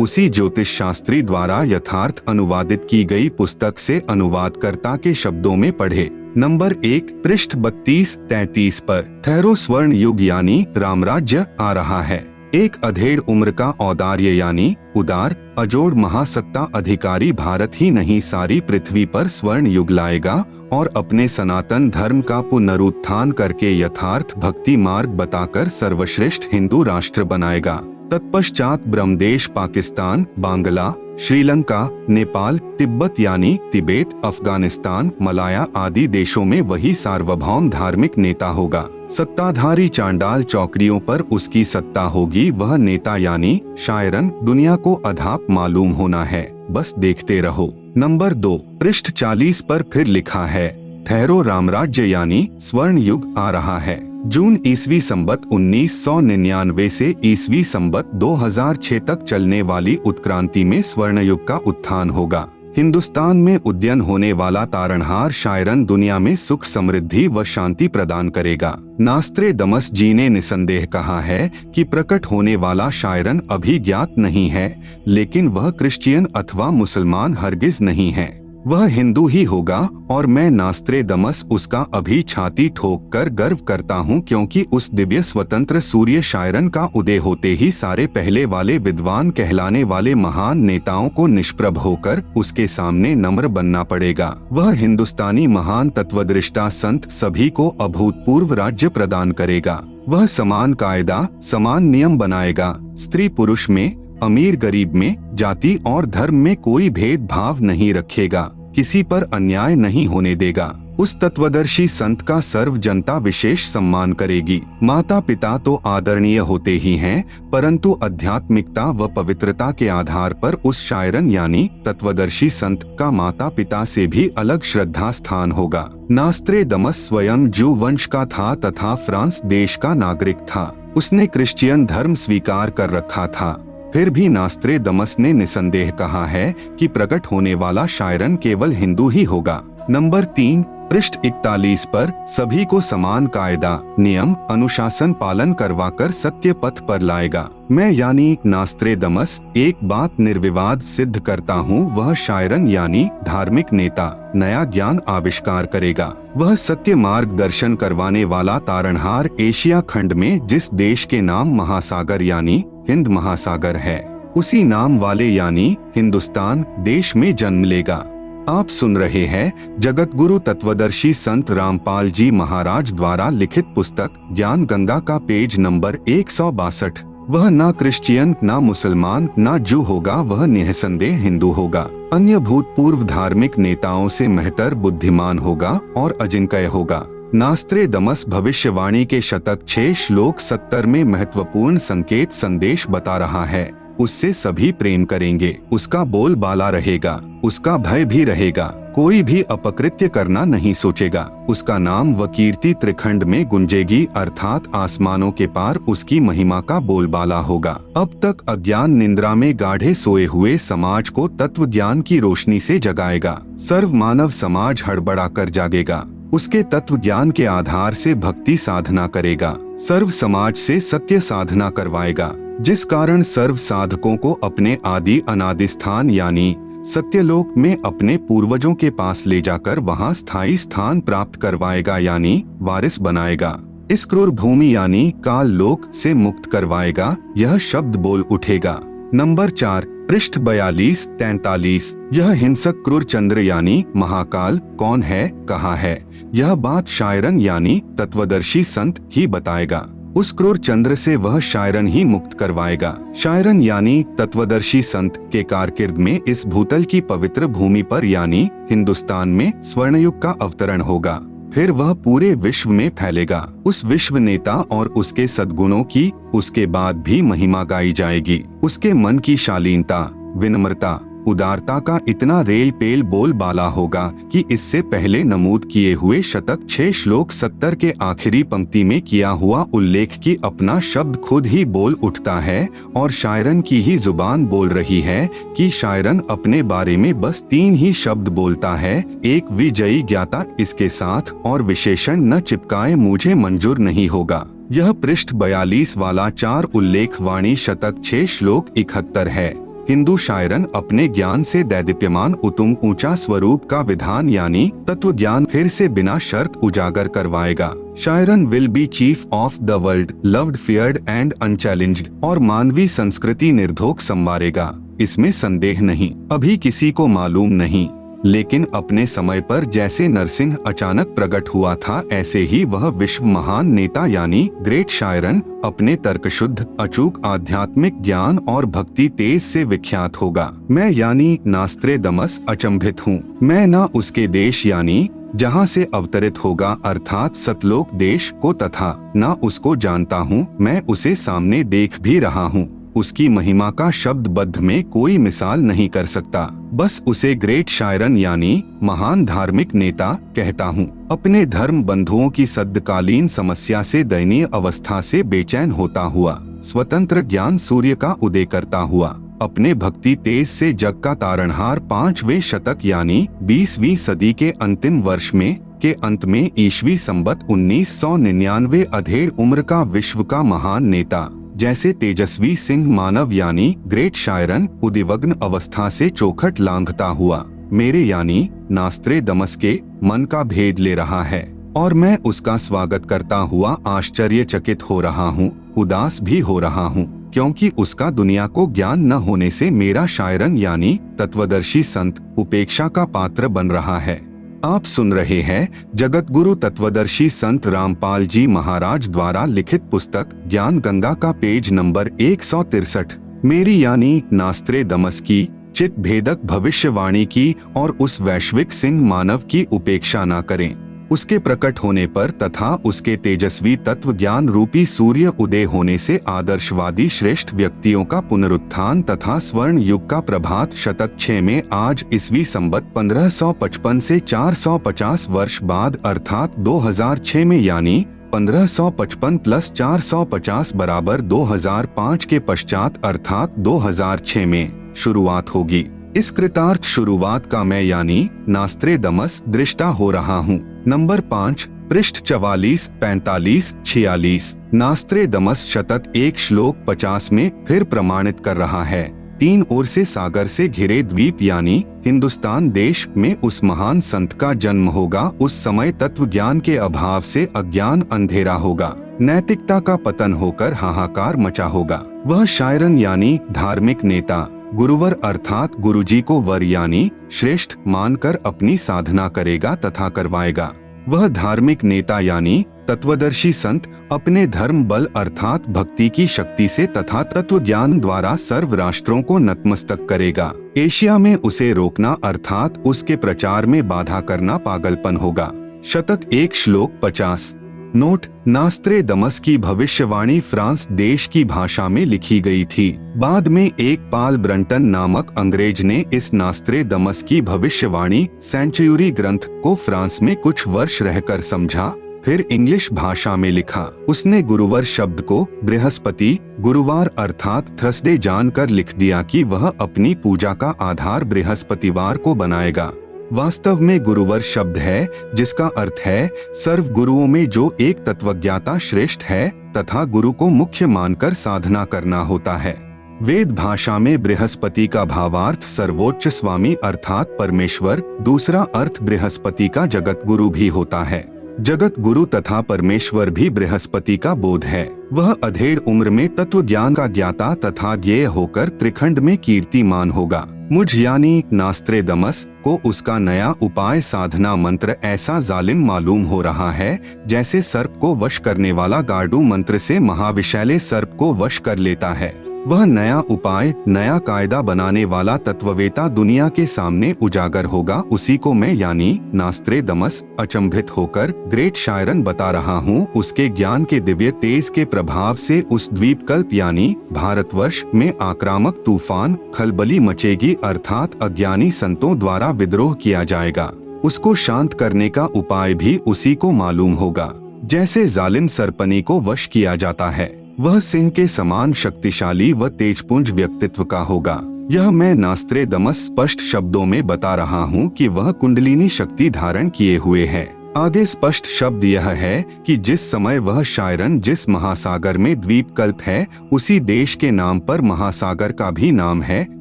उसी ज्योतिष शास्त्री द्वारा यथार्थ अनुवादित की गई पुस्तक से अनुवादकर्ता के शब्दों में पढ़े। नंबर 1, पृष्ठ 32-33 पर ठहरो स्वर्ण युग यानी रामराज्य आ रहा है। एक अधेड़ उम्र का औदार्य यानी उदार अजोड़ महासत्ता अधिकारी भारत ही नहीं सारी पृथ्वी पर स्वर्ण युग लाएगा और अपने सनातन धर्म का पुनरुत्थान करके यथार्थ भक्ति मार्ग बताकर सर्वश्रेष्ठ हिंदू राष्ट्र बनाएगा। तत्पश्चात ब्रह्मदेश पाकिस्तान, बांग्ला, श्रीलंका, नेपाल, तिब्बत यानी तिबेत, अफगानिस्तान, मलाया आदि देशों में वही सार्वभौम धार्मिक नेता होगा। सत्ताधारी चांडाल चौकड़ियों पर उसकी सत्ता होगी। वह नेता यानी शायरन दुनिया को अधाप मालूम होना है, बस देखते रहो। नंबर 2, पृष्ठ 40 पर फिर लिखा है ठहरो रामराज्य यानी स्वर्ण युग आ रहा है। जून ईसवी संबत 1999 से ईसवी संबत 2006 तक चलने वाली उत्क्रांति में स्वर्ण युग का उत्थान होगा। हिंदुस्तान में उद्यन होने वाला तारणहार शायरन दुनिया में सुख समृद्धि व शांति प्रदान करेगा। नास्त्रेदमस जी ने निसंदेह कहा है कि प्रकट होने वाला शायरन अभी ज्ञात नहीं है, लेकिन वह क्रिश्चियन अथवा मुसलमान हरगिज नहीं है, वह हिंदू ही होगा और मैं नास्त्रेदमस उसका अभी छाती ठोक कर गर्व करता हूँ, क्योंकि उस दिव्य स्वतंत्र सूर्य शायरन का उदय होते ही सारे पहले वाले विद्वान कहलाने वाले महान नेताओं को निष्प्रभ होकर उसके सामने नम्र बनना पड़ेगा। वह हिंदुस्तानी महान तत्वदृष्टा संत सभी को अभूतपूर्व राज्य प्रदान करेगा। वह समान कायदा समान नियम बनाएगा, स्त्री पुरुष में अमीर गरीब में, जाति और धर्म में कोई भेदभाव नहीं रखेगा, किसी पर अन्याय नहीं होने देगा। उस तत्वदर्शी संत का सर्व जनता विशेष सम्मान करेगी। माता पिता तो आदरणीय होते ही हैं, परंतु आध्यात्मिकता व पवित्रता के आधार पर उस शायरन यानी तत्वदर्शी संत का माता पिता से भी अलग श्रद्धा स्थान होगा। नास्त्रेदमस स्वयं जू वंश का था तथा फ्रांस देश का नागरिक था। उसने क्रिश्चियन धर्म स्वीकार कर रखा था। फिर भी नास्त्रेदमस ने निसंदेह कहा है कि प्रकट होने वाला शायरन केवल हिंदू ही होगा। नंबर 3, पृष्ठ 41 पर सभी को समान कायदा, नियम, अनुशासन पालन करवाकर सत्य पथ पर लाएगा। मैं यानी नास्त्रेदमस एक बात निर्विवाद सिद्ध करता हूँ, वह शायरन यानी धार्मिक नेता नया ज्ञान आविष्कार करेगा। वह सत्य मार्गदर्शन करवाने वाला तारणहार एशिया खंड में जिस देश के नाम महासागर यानी हिंद महासागर है, उसी नाम वाले यानी हिंदुस्तान देश में जन्म लेगा। आप सुन रहे हैं जगत गुरु तत्वदर्शी संत रामपाल जी महाराज द्वारा लिखित पुस्तक ज्ञान गंगा का पेज नंबर 162। वह ना क्रिश्चियन, ना मुसलमान, ना जू होगा, वह निसंदेह हिंदू होगा। अन्य भूतपूर्व धार्मिक नेताओं से महतर बुद्धिमान होगा और अजिंक्य होगा। नास्त्रेदमस भविष्यवाणी के शतक 6 श्लोक 70 में महत्वपूर्ण संकेत संदेश बता रहा है। उससे सभी प्रेम करेंगे, उसका बोलबाला रहेगा, उसका भय भी रहेगा, कोई भी अपकृत्य करना नहीं सोचेगा। उसका नाम व कीर्ति त्रिखंड में गुंजेगी, अर्थात आसमानों के पार उसकी महिमा का बोलबाला होगा। अब तक अज्ञान निद्रा में गाढ़े सोए हुए समाज को तत्व ज्ञान की रोशनी से जगाएगा। सर्व मानव समाज हड़बड़ा कर जागेगा। उसके तत्व ज्ञान के आधार से भक्ति साधना करेगा। सर्व समाज से सत्य साधना करवाएगा, जिस कारण सर्व साधकों को अपने आदि अनादि स्थान यानी सत्यलोक में अपने पूर्वजों के पास ले जाकर वहां स्थायी स्थान प्राप्त करवाएगा यानी वारिस बनाएगा। इस क्रूर भूमि यानी काल लोक से मुक्त करवाएगा, यह शब्द बोल उठेगा। नंबर 4, पृष्ठ 42-43। यह हिंसक क्रूर चंद्र यानी महाकाल कौन है, कहाँ है, यह बात शायरन यानी तत्वदर्शी संत ही बताएगा। उस क्रूर चंद्र से वह शायरन ही मुक्त करवाएगा। शायरन यानी तत्वदर्शी संत के कारकिर्द में इस भूतल की पवित्र भूमि पर यानी हिंदुस्तान में स्वर्णयुग का अवतरण होगा। फिर वह पूरे विश्व में फैलेगा। उस विश्व नेता और उसके सद्गुणों की उसके बाद भी महिमा गाई जाएगी। उसके मन की शालीनता, विनम्रता, उदारता का इतना रेल पेल बोल बाला होगा कि इससे पहले नमूद किए हुए शतक 6 श्लोक 70 के आखिरी पंक्ति में किया हुआ उल्लेख की अपना शब्द खुद ही बोल उठता है और शायरन की ही जुबान बोल रही है कि शायरन अपने बारे में बस 3 ही शब्द बोलता है, एक विजयी ज्ञाता इसके साथ और विशेषण न चिपकाए मुझे मंजूर नहीं होगा। यह पृष्ठ 42 वाला 4 उल्लेख वाणी शतक 6 श्लोक 71 है। हिंदू शायरन अपने ज्ञान से दैदीप्यमान उत्तुंग ऊंचा स्वरूप का विधान यानी तत्व ज्ञान फिर से बिना शर्त उजागर करवाएगा। Sharon will be chief of the world, loved, feared and unchallenged, और मानवीय संस्कृति निर्धोक संवारेगा, इसमें संदेह नहीं। अभी किसी को मालूम नहीं, लेकिन अपने समय पर जैसे नरसिंह अचानक प्रकट हुआ था, ऐसे ही वह विश्व महान नेता यानी ग्रेट शायरन अपने तर्कशुद्ध अचूक आध्यात्मिक ज्ञान और भक्ति तेज से विख्यात होगा। मैं यानी नास्त्रेदमस अचंभित हूँ। मैं ना उसके देश यानी जहाँ से अवतरित होगा अर्थात सतलोक देश को तथा ना उसको जानता हूँ, मैं उसे सामने देख भी रहा हूँ। उसकी महिमा का शब्दबद्ध में कोई मिसाल नहीं कर सकता। बस उसे ग्रेट शायरन यानी महान धार्मिक नेता कहता हूँ। अपने धर्म बंधुओं की सद्कालीन समस्या से दयनीय अवस्था से बेचैन होता हुआ, स्वतंत्र ज्ञान सूर्य का उदय करता हुआ, अपने भक्ति तेज से जग का तारणहार 5वें शतक यानी 20वीं सदी के अंतिम वर्ष में के अंत में ईस्वी संबत 1999 अधेड़ उम्र का विश्व का महान नेता जैसे तेजस्वी सिंह मानव यानी ग्रेट शायरन उदिवग्न अवस्था से चौखट लांघता हुआ मेरे यानी नास्त्रेदमस के मन का भेद ले रहा है और मैं उसका स्वागत करता हुआ आश्चर्यचकित हो रहा हूँ, उदास भी हो रहा हूँ, क्योंकि उसका दुनिया को ज्ञान न होने से मेरा शायरन यानी तत्वदर्शी संत उपेक्षा का पात्र बन रहा है। आप सुन रहे हैं जगत गुरु तत्वदर्शी संत रामपाल जी महाराज द्वारा लिखित पुस्तक ज्ञान गंगा का पेज नंबर 163। मेरी यानी नास्त्रेदमस की चित भेदक भविष्यवाणी की और उस वैश्विक सिंह मानव की उपेक्षा न करें। उसके प्रकट होने पर तथा उसके तेजस्वी तत्व ज्ञान रूपी सूर्य उदय होने से आदर्शवादी श्रेष्ठ व्यक्तियों का पुनरुत्थान तथा स्वर्ण युग का प्रभात शतक 6 में आज ईस्वी संवत 1555 से 450 वर्ष बाद अर्थात 2006 में यानी 1555 प्लस 450 बराबर 2005 के पश्चात अर्थात 2006 में शुरुआत होगी। इस कृतार्थ शुरुआत का मैं यानी नास्त्रेदमस दृष्टा हो रहा हूँ। नंबर 5 पृष्ठ 44, 45, 46 नास्त्रेदमस शतक 1 श्लोक 50 में फिर प्रमाणित कर रहा है। 3 ओर से सागर से घिरे द्वीप यानी हिंदुस्तान देश में उस महान संत का जन्म होगा। उस समय तत्व ज्ञान के अभाव से अज्ञान अंधेरा होगा, नैतिकता का पतन होकर हाहाकार मचा होगा। वह शायरन यानी धार्मिक नेता गुरुवर अर्थात गुरुजी को वर यानी श्रेष्ठ मानकर अपनी साधना करेगा तथा करवाएगा। वह धार्मिक नेता यानी तत्वदर्शी संत अपने धर्म बल अर्थात भक्ति की शक्ति से तथा तत्व ज्ञान द्वारा सर्व राष्ट्रों को नतमस्तक करेगा। एशिया में उसे रोकना अर्थात उसके प्रचार में बाधा करना पागलपन होगा। शतक 1 श्लोक 50। नोट: नास्त्रेदमस की भविष्यवाणी फ्रांस देश की भाषा में लिखी गई थी। बाद में एक पाल ब्रंटन नामक अंग्रेज ने इस नास्त्रेदमस की भविष्यवाणी सेंचुरी ग्रंथ को फ्रांस में कुछ वर्ष रहकर समझा, फिर इंग्लिश भाषा में लिखा। उसने गुरुवर शब्द को बृहस्पति गुरुवार अर्थात थर्सडे जानकर लिख दिया कि वह अपनी पूजा का आधार बृहस्पतिवार को बनाएगा। वास्तव में गुरुवर शब्द है जिसका अर्थ है सर्व गुरुओं में जो एक तत्वज्ञाता श्रेष्ठ है तथा गुरु को मुख्य मानकर साधना करना होता है। वेद भाषा में बृहस्पति का भावार्थ सर्वोच्च स्वामी अर्थात परमेश्वर, दूसरा अर्थ बृहस्पति का जगत गुरु भी होता है। जगत गुरु तथा परमेश्वर भी बृहस्पति का बोध है। वह अधेड़ उम्र में तत्व ज्ञान का ज्ञाता तथा ज्ञेय होकर त्रिखंड में कीर्तिमान होगा। मुझ यानी नास्त्रेदमस को उसका नया उपाय साधना मंत्र ऐसा जालिम मालूम हो रहा है जैसे सर्प को वश करने वाला गार्डू मंत्र से महाविशैले सर्प को वश कर लेता है। वह नया उपाय नया कायदा बनाने वाला तत्ववेता दुनिया के सामने उजागर होगा। उसी को मैं यानी नास्त्रेदमस अचंभित होकर ग्रेट शायरन बता रहा हूँ। उसके ज्ञान के दिव्य तेज के प्रभाव से उस द्वीपकल्प यानी भारतवर्ष में आक्रामक तूफान खलबली मचेगी अर्थात अज्ञानी संतों द्वारा विद्रोह किया जाएगा। उसको शांत करने का उपाय भी उसी को मालूम होगा। जैसे जालिम सरपनी को वश किया जाता है, वह सिंह के समान शक्तिशाली व तेजपुंज व्यक्तित्व का होगा। यह मैं नास्त्रेदमस स्पष्ट शब्दों में बता रहा हूँ कि वह कुंडलिनी शक्ति धारण किए हुए है। आगे स्पष्ट शब्द यह है कि जिस समय वह शायरन जिस महासागर में द्वीपकल्प है उसी देश के नाम पर महासागर का भी नाम है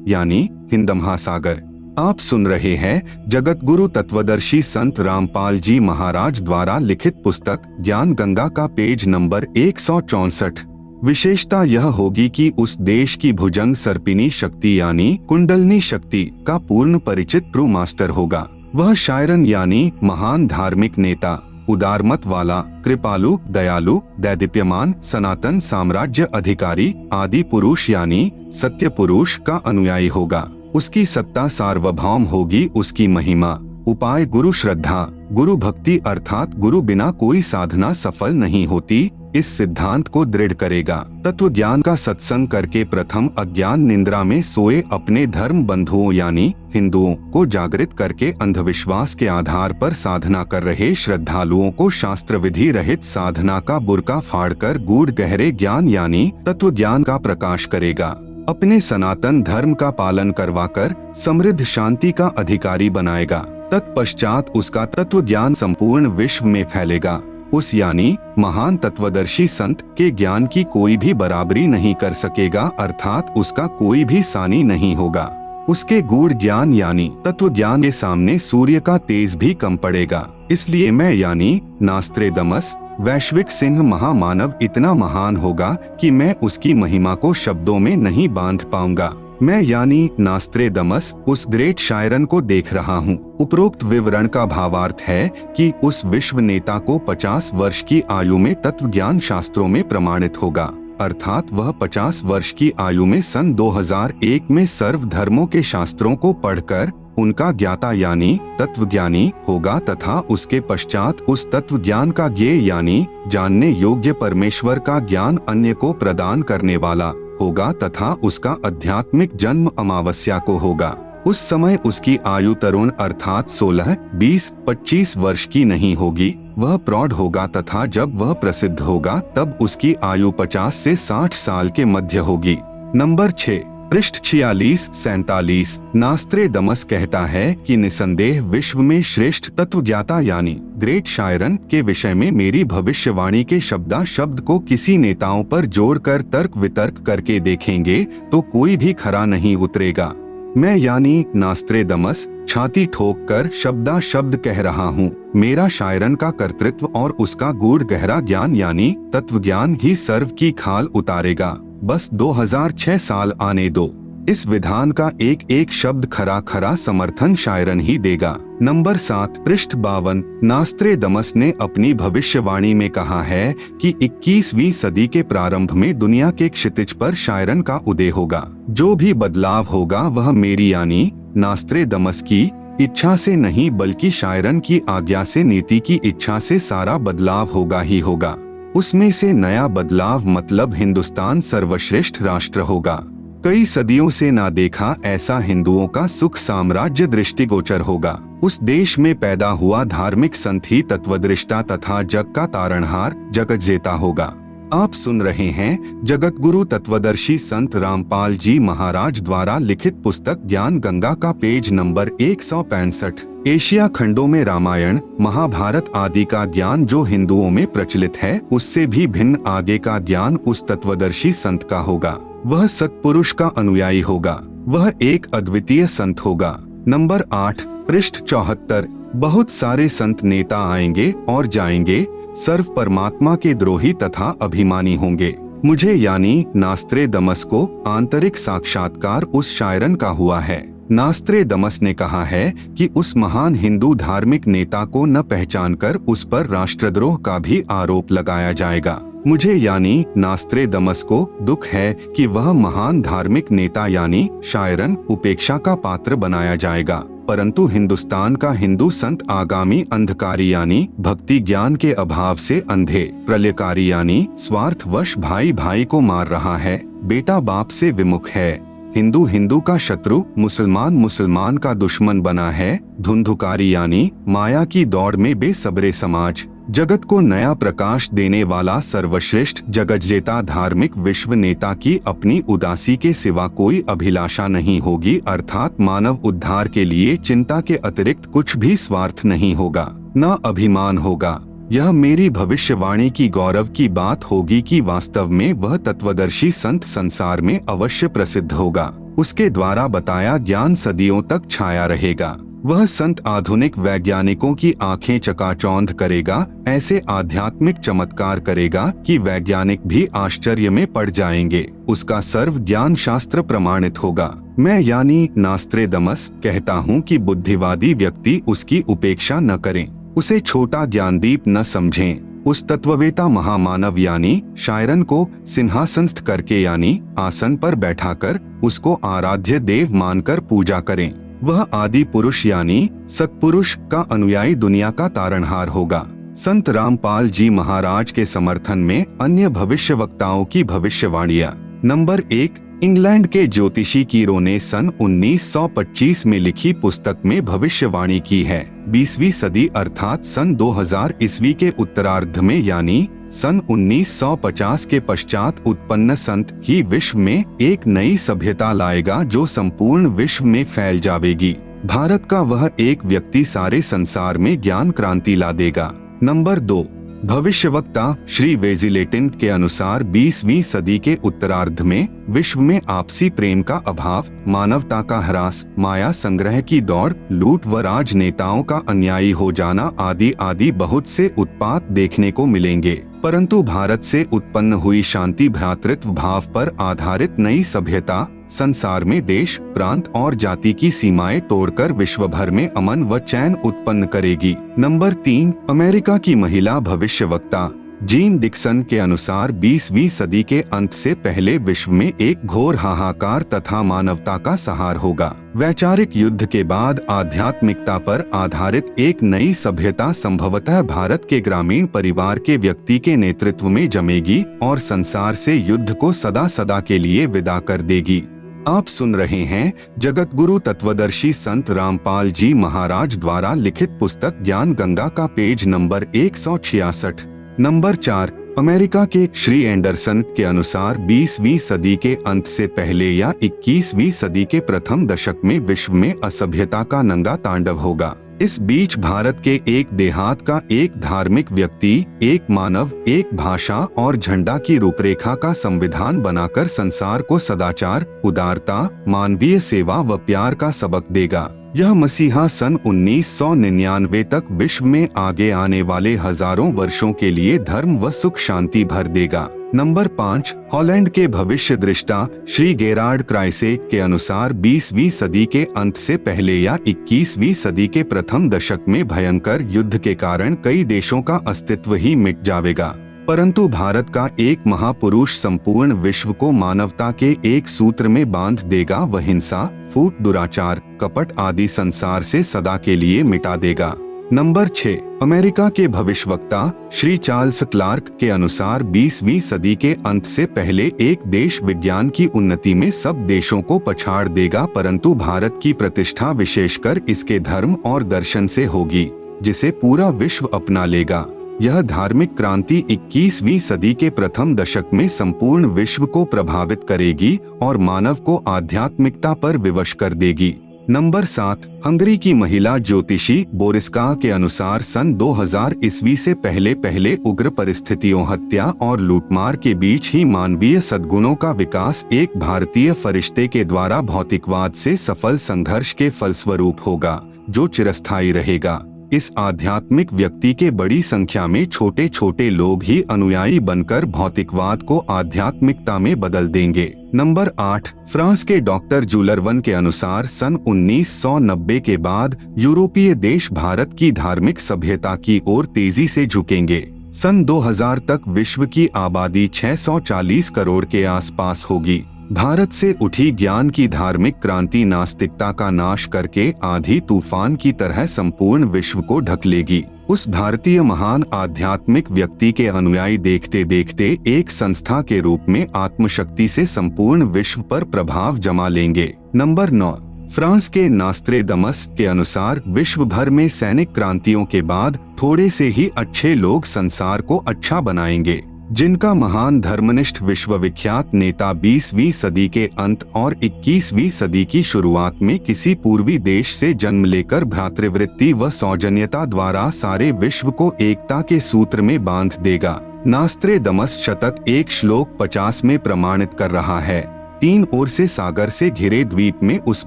यानी हिंद महासागर। आप सुन रहे हैं जगत गुरु तत्वदर्शी संत रामपाल जी महाराज द्वारा लिखित पुस्तक ज्ञान गंगा का पेज नंबर 164। विशेषता यह होगी कि उस देश की भुजंग सर्पिनी शक्ति यानी कुंडलनी शक्ति का पूर्ण परिचित प्रू मास्टर होगा। वह शायरन यानी महान धार्मिक नेता, उदारमत वाला, कृपालु, दयालु, दैदीप्यमान, सनातन साम्राज्य अधिकारी, आदि पुरुष यानी सत्य पुरुष का अनुयायी होगा। उसकी सत्ता सार्वभौम होगी। उसकी महिमा उपाय गुरु श्रद्धा गुरु भक्ति अर्थात गुरु बिना कोई साधना सफल नहीं होती, इस सिद्धांत को दृढ़ करेगा। तत्व ज्ञान का सत्संग करके प्रथम अज्ञान निंद्रा में सोए अपने धर्म बंधुओं यानी हिंदुओं को जागृत करके अंधविश्वास के आधार पर साधना कर रहे श्रद्धालुओं को शास्त्र विधि रहित साधना का बुर्का फाड़कर गूढ़ गहरे ज्ञान यानी तत्व ज्ञान का प्रकाश करेगा। अपने सनातन धर्म का पालन करवाकर समृद्ध शांति का अधिकारी बनाएगा। तत्पश्चात उसका तत्व ज्ञान संपूर्ण विश्व में फैलेगा। उस यानी महान तत्वदर्शी संत के ज्ञान की कोई भी बराबरी नहीं कर सकेगा अर्थात उसका कोई भी सानी नहीं होगा। उसके गूढ़ ज्ञान यानी तत्व ज्ञान के सामने सूर्य का तेज भी कम पड़ेगा। इसलिए मैं यानी नास्त्रेदमस वैश्विक सिंह महामानव इतना महान होगा कि मैं उसकी महिमा को शब्दों में नहीं बांध पाऊंगा। मैं यानी नास्त्रेदमस उस ग्रेट शायरन को देख रहा हूँ। उपरोक्त विवरण का भावार्थ है कि उस विश्व नेता को 50 वर्ष की आयु में तत्व ज्ञान शास्त्रों में प्रमाणित होगा अर्थात वह 50 वर्ष की आयु में सन 2001 में सर्व धर्मों के शास्त्रों को पढ़कर उनका ज्ञाता यानी तत्वज्ञानी होगा तथा उसके पश्चात उस तत्व ज्ञान का ज्ञेय यानी जानने योग्य परमेश्वर का ज्ञान अन्य को प्रदान करने वाला होगा तथा उसका आध्यात्मिक जन्म अमावस्या को होगा। उस समय उसकी आयु तरुण अर्थात 16, 20, 25 वर्ष की नहीं होगी, वह प्रौढ़ होगा तथा जब वह प्रसिद्ध होगा तब उसकी आयु 50 से 60 साल के मध्य होगी। नंबर 6, पृष्ठ 46-47। नास्त्रेदमस कहता है कि निसंदेह विश्व में श्रेष्ठ तत्वज्ञाता यानी ग्रेट शायरन के विषय में मेरी भविष्यवाणी के शब्दा शब्द को किसी नेताओं पर जोड़कर तर्क वितर्क करके देखेंगे तो कोई भी खरा नहीं उतरेगा। मैं यानी नास्त्रेदमस छाती ठोक कर शब्दा शब्द कह रहा हूँ, मेरा शायरन का कर्तृत्व और उसका गूढ़ गहरा ज्ञान यानी तत्वज्ञान ही सर्व की खाल उतारेगा। बस 2006 साल आने दो, इस विधान का एक एक शब्द खरा खरा समर्थन शायरन ही देगा। नंबर 7, पृष्ठ 52। नास्त्रेदमस ने अपनी भविष्यवाणी में कहा है कि 21वीं सदी के प्रारंभ में दुनिया के क्षितिज पर शायरन का उदय होगा। जो भी बदलाव होगा वह मेरी यानी नास्त्रेदमस की इच्छा से नहीं बल्कि शायरन की आज्ञा से, नीति की इच्छा से सारा बदलाव होगा ही होगा। उसमें से नया बदलाव मतलब हिंदुस्तान सर्वश्रेष्ठ राष्ट्र होगा। कई सदियों से ना देखा ऐसा हिंदुओं का सुख साम्राज्य दृष्टिगोचर होगा। उस देश में पैदा हुआ धार्मिक संत ही तत्वदृष्टा तथा जग का तारणहार जगत जेता होगा। आप सुन रहे हैं जगत गुरु तत्वदर्शी संत रामपाल जी महाराज द्वारा लिखित पुस्तक ज्ञान गंगा का पेज नंबर 165। एशिया खंडों में रामायण, महाभारत आदि का ज्ञान जो हिंदुओं में प्रचलित है उससे भी भिन्न आगे का ज्ञान उस तत्वदर्शी संत का होगा। वह सत्पुरुष का अनुयायी होगा, वह एक अद्वितीय संत होगा। नंबर 8, पृष्ठ 74। बहुत सारे संत नेता आएंगे और जाएंगे, सर्व परमात्मा के द्रोही तथा अभिमानी होंगे। मुझे यानी नास्त्रेदमस को आंतरिक साक्षात्कार उस शायरन का हुआ है। नास्त्रेदमस ने कहा है कि उस महान हिंदू धार्मिक नेता को न पहचानकर उस पर राष्ट्रद्रोह का भी आरोप लगाया जाएगा। मुझे यानी नास्त्रेदमस को दुख है कि वह महान धार्मिक नेता यानी शायरन उपेक्षा का पात्र बनाया जाएगा, परंतु हिंदुस्तान का हिंदू संत आगामी अंधकारी यानी भक्ति ज्ञान के अभाव से अंधे, प्रलयकारी यानी स्वार्थवश भाई भाई को मार रहा है, बेटा बाप से विमुख है, हिंदू हिंदू का शत्रु, मुसलमान मुसलमान का दुश्मन बना है, धुंधुकारी यानी माया की दौड़ में बेसब्रे समाज, जगत को नया प्रकाश देने वाला सर्वश्रेष्ठ जगज्जेता धार्मिक विश्व नेता की अपनी उदासी के सिवा कोई अभिलाषा नहीं होगी, अर्थात मानव उद्धार के लिए चिंता के अतिरिक्त कुछ भी स्वार्थ नहीं होगा, न अभिमान होगा। यह मेरी भविष्यवाणी की गौरव की बात होगी कि वास्तव में वह तत्वदर्शी संत संसार में अवश्य प्रसिद्ध होगा। उसके द्वारा बताया ज्ञान सदियों तक छाया रहेगा। वह संत आधुनिक वैज्ञानिकों की आंखें चकाचौंध करेगा, ऐसे आध्यात्मिक चमत्कार करेगा कि वैज्ञानिक भी आश्चर्य में पड़ जाएंगे। उसका सर्व ज्ञान शास्त्र प्रमाणित होगा। मैं यानी नास्त्रेदमस कहता हूँ कि बुद्धिवादी व्यक्ति उसकी उपेक्षा न करें, उसे छोटा ज्ञानदीप न समझें। उस तत्ववेता महामानव यानी शायरन को सिंहासनस्थ करके यानी आसन पर बैठाकर उसको आराध्य देव मानकर पूजा करें। वह आदि पुरुष यानी सत्पुरुष का अनुयायी दुनिया का तारणहार होगा। संत रामपाल जी महाराज के समर्थन में अन्य भविष्यवक्ताओं की भविष्यवाणियां। नंबर 1, इंग्लैंड के ज्योतिषी कीरो ने सन 1925 में लिखी पुस्तक में भविष्यवाणी की है। 20वीं सदी अर्थात सन 2000 ईस्वी के उत्तरार्ध में यानी सन 1950 के पश्चात उत्पन्न संत ही विश्व में एक नई सभ्यता लाएगा जो संपूर्ण विश्व में फैल जाएगी। भारत का वह एक व्यक्ति सारे संसार में ज्ञान क्रांति ला देगा। नंबर 2, भविष्यवक्ता श्री वेजिलेटिन के अनुसार 20वीं सदी के उत्तरार्ध में विश्व में आपसी प्रेम का अभाव, मानवता का ह्रास, माया संग्रह की दौड़, लूट व राजनेताओं का अन्यायी हो जाना आदि आदि बहुत से उत्पात देखने को मिलेंगे, परंतु भारत से उत्पन्न हुई शांति भ्रातृत्व भाव पर आधारित नई सभ्यता संसार में देश, प्रांत और जाति की सीमाएं तोड़कर विश्व भर में अमन व चैन उत्पन्न करेगी। नंबर 3, अमेरिका की महिला भविष्यवक्ता जीन डिक्सन के अनुसार 20वीं सदी के अंत से पहले विश्व में एक घोर हाहाकार तथा मानवता का सहार होगा। वैचारिक युद्ध के बाद आध्यात्मिकता पर आधारित एक नई सभ्यता संभवतः भारत के ग्रामीण परिवार के व्यक्ति के नेतृत्व में जमेगी और संसार से युद्ध को सदा सदा के लिए विदा कर देगी। आप सुन रहे हैं जगत गुरु तत्वदर्शी संत रामपाल जी महाराज द्वारा लिखित पुस्तक ज्ञान गंगा का पेज नंबर 166। नंबर 4। अमेरिका के श्री एंडरसन के अनुसार 20वीं सदी के अंत से पहले या 21वीं सदी के प्रथम दशक में विश्व में असभ्यता का नंगा तांडव होगा। इस बीच भारत के एक देहात का एक धार्मिक व्यक्ति, एक मानव, एक भाषा और झंडा की रूपरेखा का संविधान बनाकर संसार को सदाचार, उदारता, मानवीय सेवा व प्यार का सबक देगा। यह मसीहा सन 1999 तक विश्व में आगे आने वाले हजारों वर्षों के लिए धर्म व सुख शांति भर देगा। नंबर 5। हॉलैंड के भविष्य दृष्टा श्री गेरार्ड क्राइसे के अनुसार 20वीं सदी के अंत से पहले या 21वीं सदी के प्रथम दशक में भयंकर युद्ध के कारण कई देशों का अस्तित्व ही मिट जाएगा, परंतु भारत का एक महापुरुष संपूर्ण विश्व को मानवता के एक सूत्र में बांध देगा व हिंसा, फूट, दुराचार, कपट आदि संसार से सदा के लिए मिटा देगा। नंबर 6। अमेरिका के भविष्यवक्ता श्री चार्ल्स क्लार्क के अनुसार 20वीं सदी के अंत से पहले एक देश विज्ञान की उन्नति में सब देशों को पछाड़ देगा, परंतु भारत की प्रतिष्ठा विशेषकर इसके धर्म और दर्शन से होगी, जिसे पूरा विश्व अपना लेगा। यह धार्मिक क्रांति 21वीं सदी के प्रथम दशक में संपूर्ण विश्व को प्रभावित करेगी और मानव को आध्यात्मिकता पर विवश कर देगी। नंबर 7। हंगरी की महिला ज्योतिषी बोरिस्का के अनुसार सन 2000 ईस्वी से पहले उग्र परिस्थितियों, हत्या और लूटमार के बीच ही मानवीय सद्गुणों का विकास एक भारतीय फरिश्ते के द्वारा भौतिकवाद से सफल संघर्ष के फलस्वरूप होगा, जो चिरस्थायी रहेगा। इस आध्यात्मिक व्यक्ति के बड़ी संख्या में छोटे छोटे लोग ही अनुयायी बनकर भौतिकवाद को आध्यात्मिकता में बदल देंगे। नंबर 8। फ्रांस के डॉक्टर जुलरवन के अनुसार सन 1990 के बाद यूरोपीय देश भारत की धार्मिक सभ्यता की ओर तेजी से झुकेंगे। सन 2000 तक विश्व की आबादी 640 करोड़ के आसपास होगी। भारत से उठी ज्ञान की धार्मिक क्रांति नास्तिकता का नाश करके आंधी तूफान की तरह संपूर्ण विश्व को ढक लेगी। उस भारतीय महान आध्यात्मिक व्यक्ति के अनुयायी देखते देखते एक संस्था के रूप में आत्मशक्ति से संपूर्ण विश्व पर प्रभाव जमा लेंगे। नंबर 9। फ्रांस के नास्त्रेदमस के अनुसार विश्व भर में सैनिक क्रांतियों के बाद थोड़े से ही अच्छे लोग संसार को अच्छा बनाएंगे, जिनका महान धर्मनिष्ठ विश्वविख्यात नेता 20वीं सदी के अंत और 21वीं सदी की शुरुआत में किसी पूर्वी देश से जन्म लेकर भ्रातृवृत्ति व सौजन्यता द्वारा सारे विश्व को एकता के सूत्र में बांध देगा। नास्त्रेदमस शतक 1 श्लोक 50 में प्रमाणित कर रहा है, 3 ओर से सागर से घिरे द्वीप में उस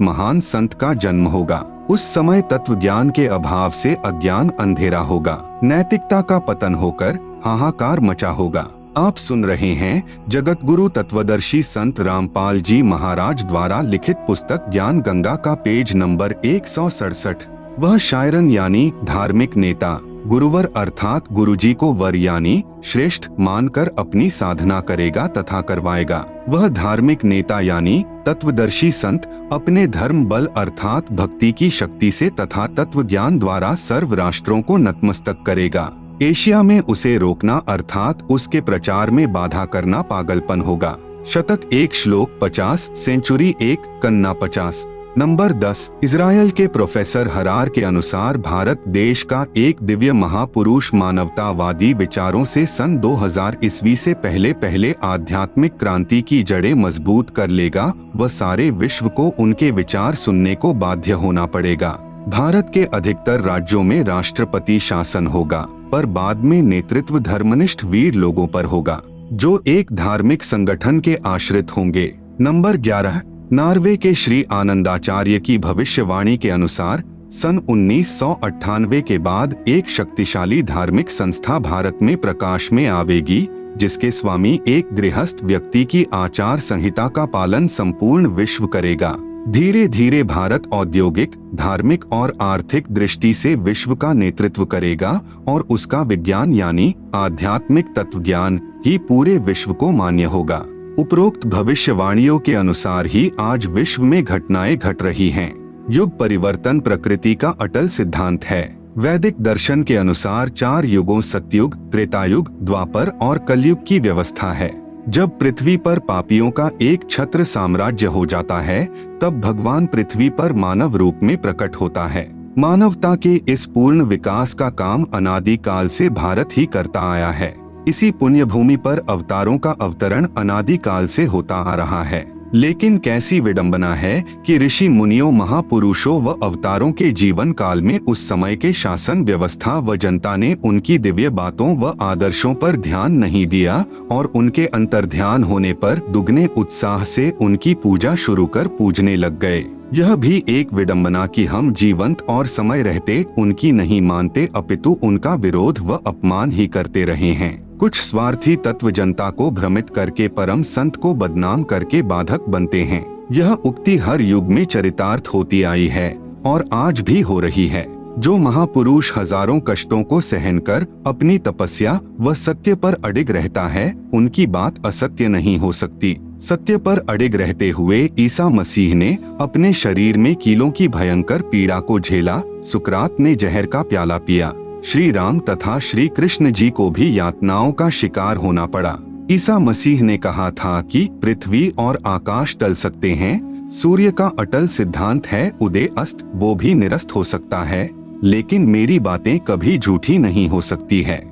महान संत का जन्म होगा। उस समय तत्व ज्ञान के अभाव से अज्ञान अंधेरा होगा, नैतिकता का पतन होकर हाहाकार मचा होगा। आप सुन रहे हैं जगत गुरु तत्वदर्शी संत रामपाल जी महाराज द्वारा लिखित पुस्तक ज्ञान गंगा का पेज नंबर 167। वह शायरन यानी धार्मिक नेता, गुरुवर अर्थात गुरुजी को वर यानी श्रेष्ठ मानकर अपनी साधना करेगा तथा करवाएगा। वह धार्मिक नेता यानी तत्वदर्शी संत अपने धर्म बल अर्थात भक्ति की शक्ति से तथा तत्व ज्ञान द्वारा सर्व राष्ट्रों को नतमस्तक करेगा। एशिया में उसे रोकना अर्थात उसके प्रचार में बाधा करना पागलपन होगा। शतक 1 श्लोक 50, सेंचुरी 1, कन्ना 50। नंबर 10। इजराइल के प्रोफेसर हरार के अनुसार भारत देश का एक दिव्य महापुरुष मानवतावादी विचारों से सन 2000 ईस्वी से पहले आध्यात्मिक क्रांति की जड़ें मजबूत कर लेगा व सारे विश्व को उनके विचार सुनने को बाध्य होना पड़ेगा। भारत के अधिकतर राज्यों में राष्ट्रपति शासन होगा, पर बाद में नेतृत्व धर्मनिष्ठ वीर लोगों पर होगा, जो एक धार्मिक संगठन के आश्रित होंगे। नंबर 11। नॉर्वे के श्री आनंदाचार्य की भविष्यवाणी के अनुसार सन 1998 के बाद एक शक्तिशाली धार्मिक संस्था भारत में प्रकाश में आवेगी, जिसके स्वामी एक गृहस्थ व्यक्ति की आचार संहिता का पालन संपूर्ण विश्व करेगा। धीरे धीरे भारत औद्योगिक, धार्मिक और आर्थिक दृष्टि से विश्व का नेतृत्व करेगा और उसका विज्ञान यानी आध्यात्मिक तत्वज्ञान ही पूरे विश्व को मान्य होगा। उपरोक्त भविष्यवाणियों के अनुसार ही आज विश्व में घटनाएं घट रही हैं। युग परिवर्तन प्रकृति का अटल सिद्धांत है। वैदिक दर्शन के अनुसार 4 युगों सतयुग, त्रेतायुग, द्वापर और कलयुग की व्यवस्था है। जब पृथ्वी पर पापियों का एक छत्र साम्राज्य हो जाता है, तब भगवान पृथ्वी पर मानव रूप में प्रकट होता है। मानवता के इस पूर्ण विकास का काम अनादि काल से भारत ही करता आया है। इसी पुण्य भूमि पर अवतारों का अवतरण अनादि काल से होता आ रहा है। लेकिन कैसी विडंबना है कि ऋषि मुनियों, महापुरुषों व अवतारों के जीवन काल में उस समय के शासन व्यवस्था व जनता ने उनकी दिव्य बातों व आदर्शों पर ध्यान नहीं दिया और उनके अंतर्ध्यान होने पर दुगने उत्साह से उनकी पूजा शुरू कर पूजने लग गए। यह भी एक विडंबना कि हम जीवंत और समय रहते उनकी नहीं मानते, अपितु उनका विरोध व अपमान ही करते रहे हैं। कुछ स्वार्थी तत्व जनता को भ्रमित करके परम संत को बदनाम करके बाधक बनते हैं। यह उक्ति हर युग में चरितार्थ होती आई है और आज भी हो रही है। जो महापुरुष हजारों कष्टों को सहन कर अपनी तपस्या व सत्य पर अडिग रहता है, उनकी बात असत्य नहीं हो सकती। सत्य पर अडिग रहते हुए ईसा मसीह ने अपने शरीर में कीलों की भयंकर पीड़ा को झेला। सुकरात ने जहर का प्याला पिया। श्री राम तथा श्री कृष्ण जी को भी यातनाओं का शिकार होना पड़ा। ईसा मसीह ने कहा था कि पृथ्वी और आकाश टल सकते हैं, सूर्य का अटल सिद्धांत है उदय अस्त वो भी निरस्त हो सकता है, लेकिन मेरी बातें कभी झूठी नहीं हो सकती है।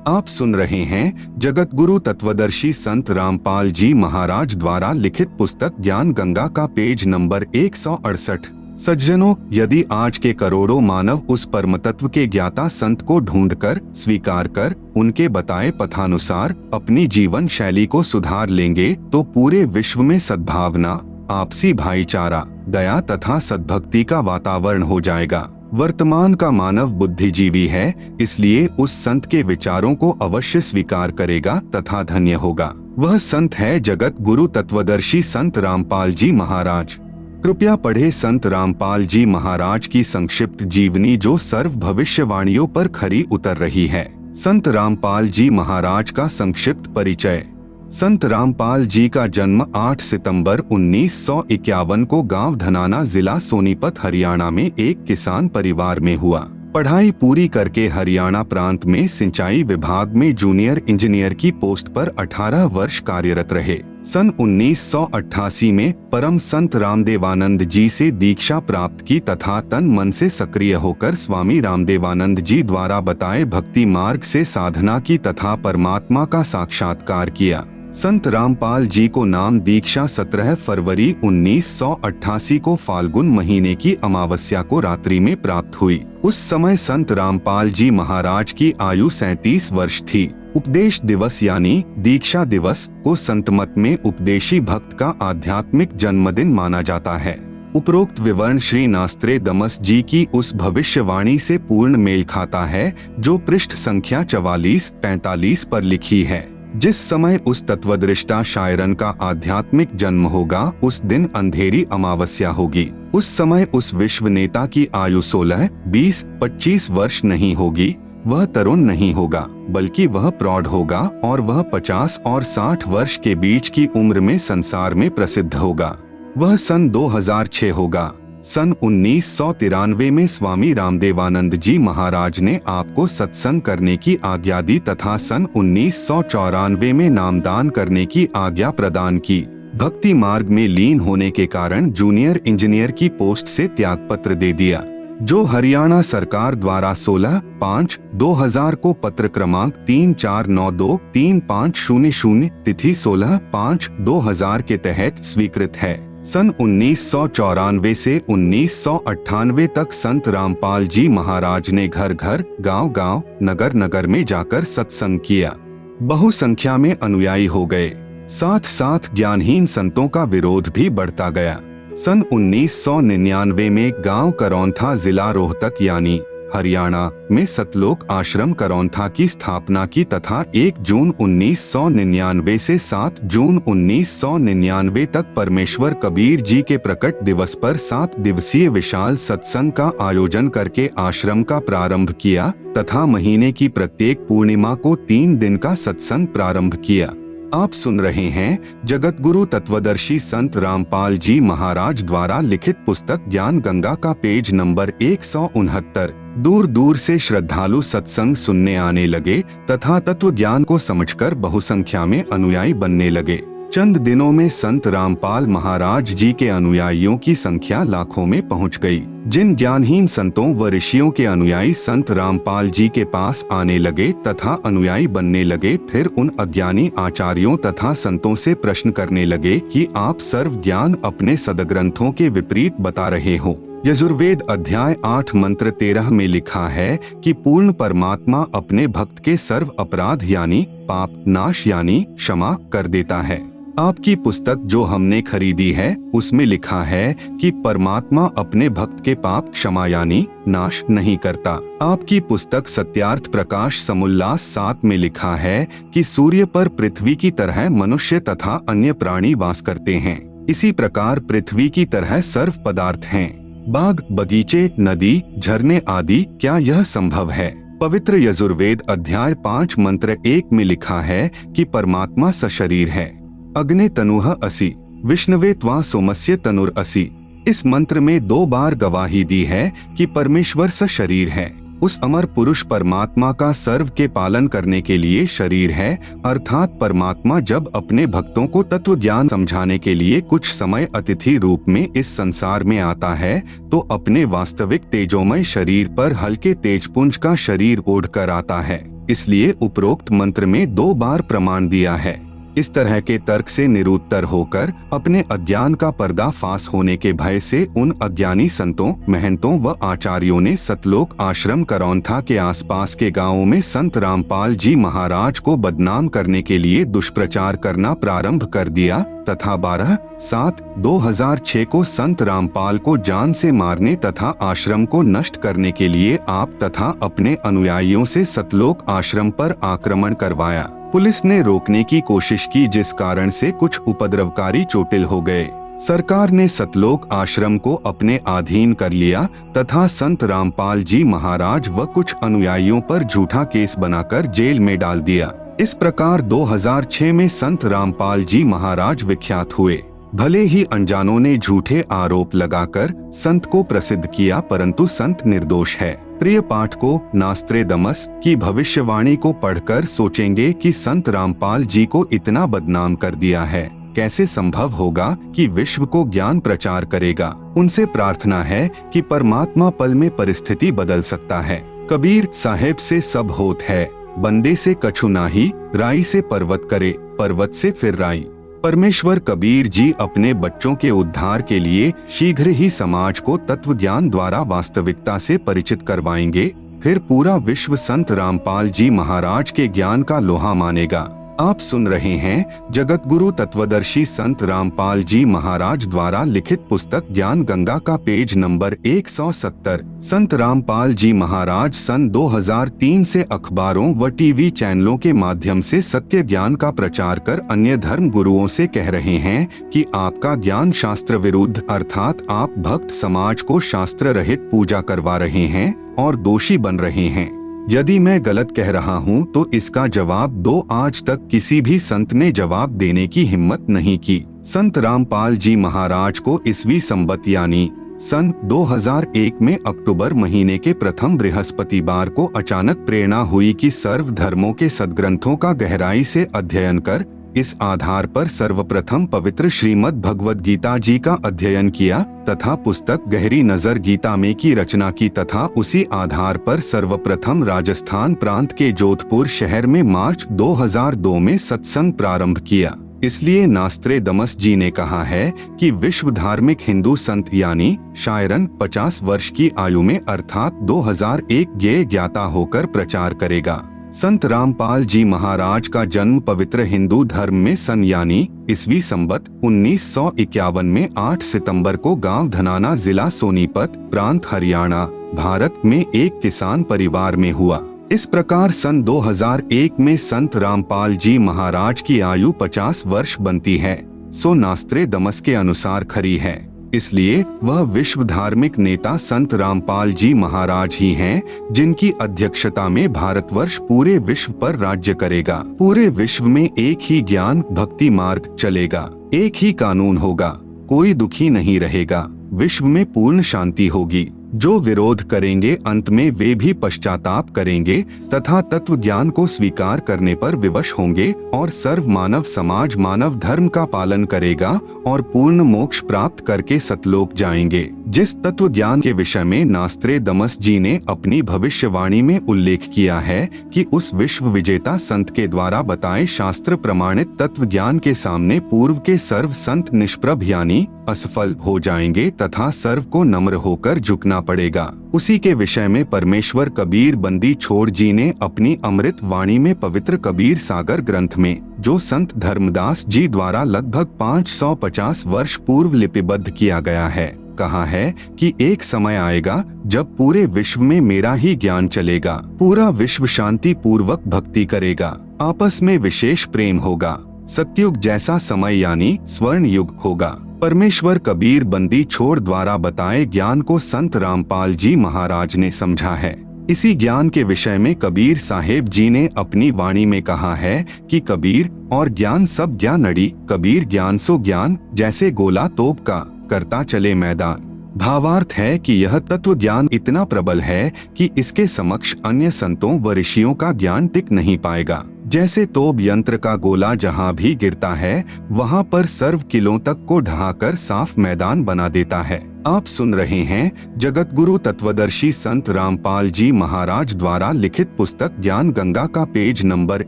आप सुन रहे हैं जगत गुरु तत्वदर्शी संत रामपाल जी महाराज द्वारा लिखित पुस्तक ज्ञान गंगा का पेज नंबर 168। सज्जनों, यदि आज के करोड़ों मानव उस परम तत्व के ज्ञाता संत को ढूंढकर स्वीकार कर उनके बताए पथानुसार अपनी जीवन शैली को सुधार लेंगे तो पूरे विश्व में सद्भावना, आपसी भाईचारा, दया तथा सद्भक्ति का वातावरण हो जाएगा। वर्तमान का मानव बुद्धिजीवी है, इसलिए उस संत के विचारों को अवश्य स्वीकार करेगा तथा धन्य होगा। वह संत है जगत गुरु तत्वदर्शी संत रामपाल जी महाराज। कृपया पढ़े संत रामपाल जी महाराज की संक्षिप्त जीवनी जो सर्व भविष्यवाणियों पर खरी उतर रही है। संत रामपाल जी महाराज का संक्षिप्त परिचय। संत रामपाल जी का जन्म 8 सितंबर 1951 को गांव धनाना जिला सोनीपत हरियाणा में एक किसान परिवार में हुआ। पढ़ाई पूरी करके हरियाणा प्रांत में सिंचाई विभाग में जूनियर इंजीनियर की पोस्ट पर 18 वर्ष कार्यरत रहे। सन 1988 में परम संत रामदेवानंद जी से दीक्षा प्राप्त की तथा तन मन से सक्रिय होकर स्वामी रामदेवानंद जी द्वारा बताए भक्ति मार्ग से साधना की तथा परमात्मा का साक्षात्कार किया। संत रामपाल जी को नाम दीक्षा 17 फरवरी 1988 को फाल्गुन महीने की अमावस्या को रात्रि में प्राप्त हुई। उस समय संत रामपाल जी महाराज की आयु 37 वर्ष थी। उपदेश दिवस यानी दीक्षा दिवस को संत मत में उपदेशी भक्त का आध्यात्मिक जन्मदिन माना जाता है। उपरोक्त विवरण श्री नास्त्रे दमस जी की उस भविष्यवाणी से पूर्ण मेल खाता है जो पृष्ठ संख्या 44-45 पर लिखी है। जिस समय उस तत्वदृष्टा शायरन का आध्यात्मिक जन्म होगा उस दिन अंधेरी अमावस्या होगी। उस समय उस विश्व नेता की आयु 16, 20, 25 वर्ष नहीं होगी। वह तरुण नहीं होगा बल्कि वह प्रौढ़ होगा और वह 50 और 60 वर्ष के बीच की उम्र में संसार में प्रसिद्ध होगा। वह सन 2006 होगा। सन 1993 में स्वामी रामदेवानंद जी महाराज ने आपको सत्संग करने की आज्ञा दी तथा सन 1994 में नामदान करने की आज्ञा प्रदान की। भक्ति मार्ग में लीन होने के कारण जूनियर इंजीनियर की पोस्ट से त्यागपत्र दे दिया, जो हरियाणा सरकार द्वारा 16/5/2000 को पत्र क्रमांक 3492-3500 तिथि 16/5/2000 के तहत स्वीकृत है। सन 1994 से 1998 तक संत रामपाल जी महाराज ने घर घर, गांव गांव, नगर नगर में जाकर सत्संग किया। बहुसंख्या में अनुयायी हो गए। साथ साथ ज्ञानहीन संतों का विरोध भी बढ़ता गया। सन 1999 में गांव करौंथा जिला रोहतक यानी हरियाणा में सतलोक आश्रम करौंथा की स्थापना की तथा 1 जून 1999 से 7 जून 1999 तक परमेश्वर कबीर जी के प्रकट दिवस पर 7 दिवसीय विशाल सत्संग का आयोजन करके आश्रम का प्रारंभ किया तथा महीने की प्रत्येक पूर्णिमा को 3 दिन का सत्संग प्रारंभ किया। आप सुन रहे हैं जगत गुरु तत्वदर्शी संत रामपाल जी महाराज द्वारा लिखित पुस्तक ज्ञान गंगा का पेज नंबर 169। दूर दूर से श्रद्धालु सत्संग सुनने आने लगे तथा तत्व ज्ञान को समझकर बहुसंख्या में अनुयायी बनने लगे। चंद दिनों में संत रामपाल महाराज जी के अनुयायियों की संख्या लाखों में पहुंच गई। जिन ज्ञानहीन संतों व ऋषियों के अनुयायी संत रामपाल जी के पास आने लगे तथा अनुयायी बनने लगे, फिर उन अज्ञानी आचार्यों तथा संतों से प्रश्न करने लगे कि आप सर्व ज्ञान अपने सदग्रंथों के विपरीत बता रहे हो। यजुर्वेद अध्याय 8 मंत्र 13 में लिखा है कि पूर्ण परमात्मा अपने भक्त के सर्व अपराध यानी पाप नाश यानी क्षमा कर देता है। आपकी पुस्तक जो हमने खरीदी है उसमें लिखा है कि परमात्मा अपने भक्त के पाप क्षमा यानी नाश नहीं करता। आपकी पुस्तक सत्यार्थ प्रकाश समुल्लास 7 में लिखा है कि सूर्य पर पृथ्वी की तरह मनुष्य तथा अन्य प्राणी वास करते हैं। इसी प्रकार पृथ्वी की तरह सर्व पदार्थ हैं। बाग बगीचे नदी झरने आदि, क्या यह संभव है? पवित्र यजुर्वेद अध्याय 5 मंत्र 1 में लिखा है कि परमात्मा सशरीर है। अग्ने तनुह असि विष्णवे त्वा सोमस्य तनुर असि। इस मंत्र में 2 बार गवाही दी है कि परमेश्वर सशरीर है। उस अमर पुरुष परमात्मा का सर्व के पालन करने के लिए शरीर है, अर्थात परमात्मा जब अपने भक्तों को तत्व ज्ञान समझाने के लिए कुछ समय अतिथि रूप में इस संसार में आता है तो अपने वास्तविक तेजोमय शरीर पर हल्के तेजपुंज का शरीर ओढ़कर आता है। इसलिए उपरोक्त मंत्र में 2 बार प्रमाण दिया है। इस तरह के तर्क से निरुत्तर होकर अपने अज्ञान का पर्दाफाश होने के भय से उन अज्ञानी संतों महंतों व आचार्यों ने सतलोक आश्रम करौंथा के आसपास के गांवों में संत रामपाल जी महाराज को बदनाम करने के लिए दुष्प्रचार करना प्रारंभ कर दिया तथा 12/7/2006 को संत रामपाल को जान से मारने तथा आश्रम को नष्ट करने के लिए आप तथा अपने अनुयायियों से सतलोक आश्रम पर आक्रमण करवाया। पुलिस ने रोकने की कोशिश की जिस कारण से कुछ उपद्रवकारी चोटिल हो गए। सरकार ने सतलोक आश्रम को अपने अधीन कर लिया तथा संत रामपाल जी महाराज व कुछ अनुयायियों पर झूठा केस बनाकर जेल में डाल दिया। इस प्रकार 2006 में संत रामपाल जी महाराज विख्यात हुए। भले ही अनजानों ने झूठे आरोप लगाकर संत को प्रसिद्ध किया, परंतु संत निर्दोष है। प्रिय पाठकों, नास्त्रेदमस की भविष्यवाणी को पढ़कर सोचेंगे कि संत रामपाल जी को इतना बदनाम कर दिया है, कैसे संभव होगा कि विश्व को ज्ञान प्रचार करेगा। उनसे प्रार्थना है कि परमात्मा पल में परिस्थिति बदल सकता है। कबीर साहेब से सब होत है, बंदे से कछु नाही, राई से पर्वत करे, पर्वत से फिर राई। परमेश्वर कबीर जी अपने बच्चों के उद्धार के लिए शीघ्र ही समाज को तत्व ज्ञान द्वारा वास्तविकता से परिचित करवाएंगे। फिर पूरा विश्व संत रामपाल जी महाराज के ज्ञान का लोहा मानेगा। आप सुन रहे हैं जगत गुरु तत्वदर्शी संत रामपाल जी महाराज द्वारा लिखित पुस्तक ज्ञान गंगा का पेज नंबर 170। संत रामपाल जी महाराज सन 2003 से अखबारों व टीवी चैनलों के माध्यम से सत्य ज्ञान का प्रचार कर अन्य धर्म गुरुओं से कह रहे हैं कि आपका ज्ञान शास्त्र विरुद्ध, अर्थात आप भक्त समाज को शास्त्र रहित पूजा करवा रहे हैं और दोषी बन रहे हैं। यदि मैं गलत कह रहा हूं तो इसका जवाब दो। आज तक किसी भी संत ने जवाब देने की हिम्मत नहीं की। संत रामपाल जी महाराज को ईस्वी संवत यानी सन 2001 में अक्टूबर महीने के प्रथम बृहस्पतिवार को अचानक प्रेरणा हुई कि सर्व धर्मों के सद्ग्रंथों का गहराई से अध्ययन कर इस आधार पर सर्वप्रथम पवित्र श्रीमद् भगवद गीता जी का अध्ययन किया तथा पुस्तक गहरी नजर गीता में की रचना की तथा उसी आधार पर सर्वप्रथम राजस्थान प्रांत के जोधपुर शहर में मार्च 2002 में सत्संग प्रारंभ किया। इसलिए नास्त्रेदमस जी ने कहा है कि विश्व धार्मिक हिंदू संत यानी शायरन 50 वर्ष की आयु में अर्थात 2001 ज्ञाता होकर प्रचार करेगा। संत रामपाल जी महाराज का जन्म पवित्र हिंदू धर्म में सन यानी ईस्वी संवत 1951 में 8 सितंबर को गांव धनाना जिला सोनीपत प्रांत हरियाणा भारत में एक किसान परिवार में हुआ। इस प्रकार सन 2001 में संत रामपाल जी महाराज की आयु 50 वर्ष बनती है, सो नास्त्रेदमस के अनुसार खरी है। इसलिए वह विश्व धार्मिक नेता संत रामपाल जी महाराज ही हैं, जिनकी अध्यक्षता में भारतवर्ष पूरे विश्व पर राज्य करेगा। पूरे विश्व में एक ही ज्ञान भक्ति मार्ग चलेगा, एक ही कानून होगा, कोई दुखी नहीं रहेगा, विश्व में पूर्ण शांति होगी। जो विरोध करेंगे अंत में वे भी पश्चाताप करेंगे तथा तत्व ज्ञान को स्वीकार करने पर विवश होंगे और सर्व मानव समाज मानव धर्म का पालन करेगा और पूर्ण मोक्ष प्राप्त करके सतलोक जाएंगे। जिस तत्व ज्ञान के विषय में नास्त्रेदमस जी ने अपनी भविष्यवाणी में उल्लेख किया है कि उस विश्व विजेता संत के द्वारा बताए शास्त्र प्रमाणित तत्व ज्ञान के सामने पूर्व के सर्व संत निष्प्रभ यानी असफल हो जाएंगे तथा सर्व को नम्र होकर झुकना पड़ेगा। उसी के विषय में परमेश्वर कबीर बंदी छोड़ जी ने अपनी अमृत वाणी में पवित्र कबीर सागर ग्रंथ में, जो संत धर्मदास जी द्वारा लगभग 550 वर्ष पूर्व लिपिबद्ध किया गया है, कहा है कि एक समय आएगा जब पूरे विश्व में मेरा ही ज्ञान चलेगा, पूरा विश्व शांति पूर्वक भक्ति करेगा, आपस में विशेष प्रेम होगा, सतयुग जैसा समय यानी स्वर्ण युग होगा। परमेश्वर कबीर बंदी छोड़ द्वारा बताए ज्ञान को संत रामपाल जी महाराज ने समझा है। इसी ज्ञान के विषय में कबीर साहेब जी ने अपनी वाणी में कहा है कि कबीर और ज्ञान सब ज्ञानड़ी, कबीर ज्ञान सो ज्ञान, जैसे गोला तोप का करता चले मैदान। भावार्थ है कि यह तत्व ज्ञान इतना प्रबल है कि इसके समक्ष अन्य संतों व ऋषियों का ज्ञान टिक नहीं पाएगा। जैसे तोप यंत्र का गोला जहाँ भी गिरता है वहाँ पर सर्व किलों तक को ढहाकर साफ मैदान बना देता है। आप सुन रहे हैं जगत गुरु तत्वदर्शी संत रामपाल जी महाराज द्वारा लिखित पुस्तक ज्ञान गंगा का पेज नंबर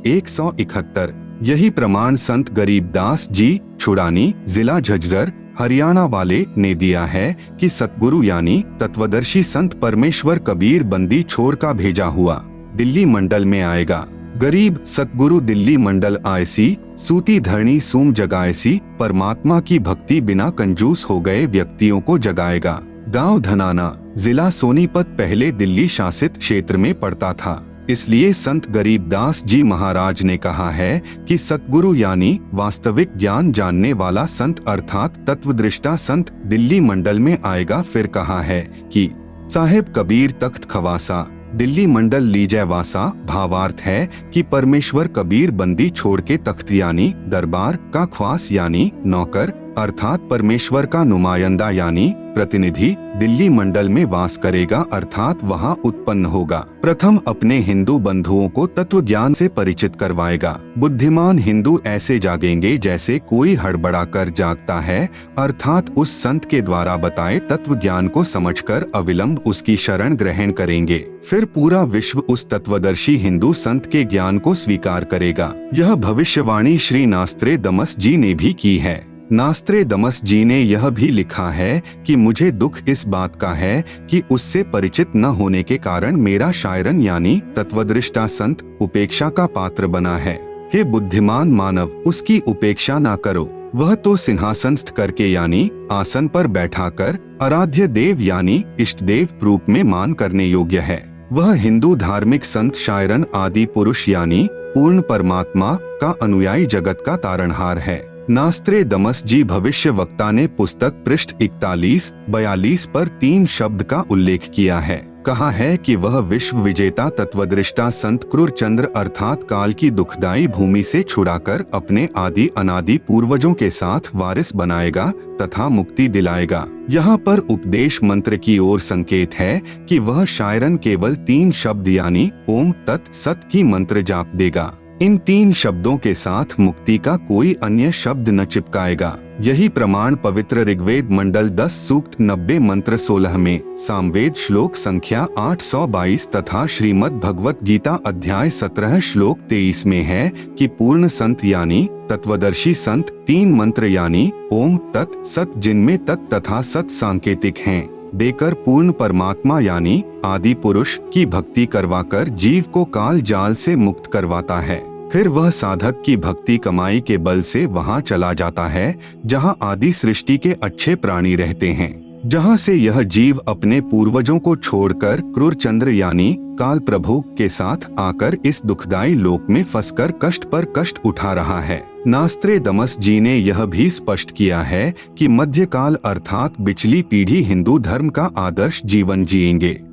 171। यही प्रमाण संत गरीबदास जी छुड़ानी, जिला झज्जर, हरियाणा वाले ने दिया है कि सतगुरु यानी तत्वदर्शी संत परमेश्वर कबीर बंदी छोड़ का भेजा हुआ दिल्ली मंडल में आएगा। गरीब सतगुरु दिल्ली मंडल आयसी, सूती धरणी सूम जगाएसी, परमात्मा की भक्ति बिना कंजूस हो गए व्यक्तियों को जगाएगा। गांव धनाना, जिला सोनीपत पहले दिल्ली शासित क्षेत्र में पड़ता था। इसलिए संत गरीबदास जी महाराज ने कहा है कि सतगुरु यानी वास्तविक ज्ञान जानने वाला संत अर्थात तत्वदृष्टा संत दिल्ली मंडल में आएगा। फिर कहा है कि साहेब कबीर तख्त खवासा, दिल्ली मंडल लीजय वासा। भावार्थ है कि परमेश्वर कबीर बंदी छोड़ के तख्त यानी दरबार का ख्वास यानी नौकर अर्थात परमेश्वर का नुमाइंदा यानी प्रतिनिधि दिल्ली मंडल में वास करेगा अर्थात वहां उत्पन्न होगा। प्रथम अपने हिंदू बंधुओं को तत्व ज्ञान से परिचित करवाएगा। बुद्धिमान हिंदू ऐसे जागेंगे जैसे कोई हड़बड़ा कर जागता है अर्थात उस संत के द्वारा बताए तत्व ज्ञान को समझकर अविलंब उसकी शरण ग्रहण करेंगे। फिर पूरा विश्व उस तत्वदर्शी हिंदू संत के ज्ञान को स्वीकार करेगा। यह भविष्यवाणी श्री नास्त्रेदमस जी ने भी की है। नास्त्रेदमस जी ने यह भी लिखा है कि मुझे दुख इस बात का है कि उससे परिचित न होने के कारण मेरा शायरन यानी तत्वदृष्टा संत उपेक्षा का पात्र बना है। हे बुद्धिमान मानव, उसकी उपेक्षा ना करो, वह तो सिंहासनस्थ करके यानी आसन पर बैठाकर आराध्य देव यानी इष्ट देव रूप में मान करने योग्य है। वह हिंदू धार्मिक संत शायरन आदि पुरुष यानी पूर्ण परमात्मा का अनुयायी जगत का तारणहार है। नास्त्रेदमस जी भविष्य वक्ता ने पुस्तक पृष्ठ 41-42 पर 3 शब्द का उल्लेख किया है। कहा है कि वह विश्व विजेता तत्वदृष्टा संत क्रूर चंद्र अर्थात काल की दुखदायी भूमि से छुड़ाकर अपने आदि अनादि पूर्वजों के साथ वारिस बनाएगा तथा मुक्ति दिलाएगा। यहाँ पर उपदेश मंत्र की ओर संकेत है कि वह शायरन केवल 3 शब्द यानी ओम तत् सत की मंत्र जाप देगा। इन 3 शब्दों के साथ मुक्ति का कोई अन्य शब्द न चिपकाएगा। यही प्रमाण पवित्र ऋग्वेद मंडल 10 सूक्त 90 मंत्र 16 में, सामवेद श्लोक संख्या 822 तथा श्रीमद् भगवत गीता अध्याय 17 श्लोक 23 में है कि पूर्ण संत यानी तत्वदर्शी संत 3 मंत्र यानी ओम तत् सत जिनमें तत् तथा सत सांकेतिक हैं देकर पूर्ण परमात्मा यानी आदि पुरुष की भक्ति करवाकर जीव को काल जाल से मुक्त करवाता है। फिर वह साधक की भक्ति कमाई के बल से वहां चला जाता है जहां आदि सृष्टि के अच्छे प्राणी रहते हैं। जहां से यह जीव अपने पूर्वजों को छोड़कर क्रूर चंद्र यानी काल प्रभु के साथ आकर इस दुखदाई लोक में फंसकर कष्ट पर कष्ट उठा रहा है। नास्त्रेदमस जी ने यह भी स्पष्ट किया है कि मध्यकाल अर्थात पिछली पीढ़ी हिंदू धर्म का आदर्श जीवन जिएंगे।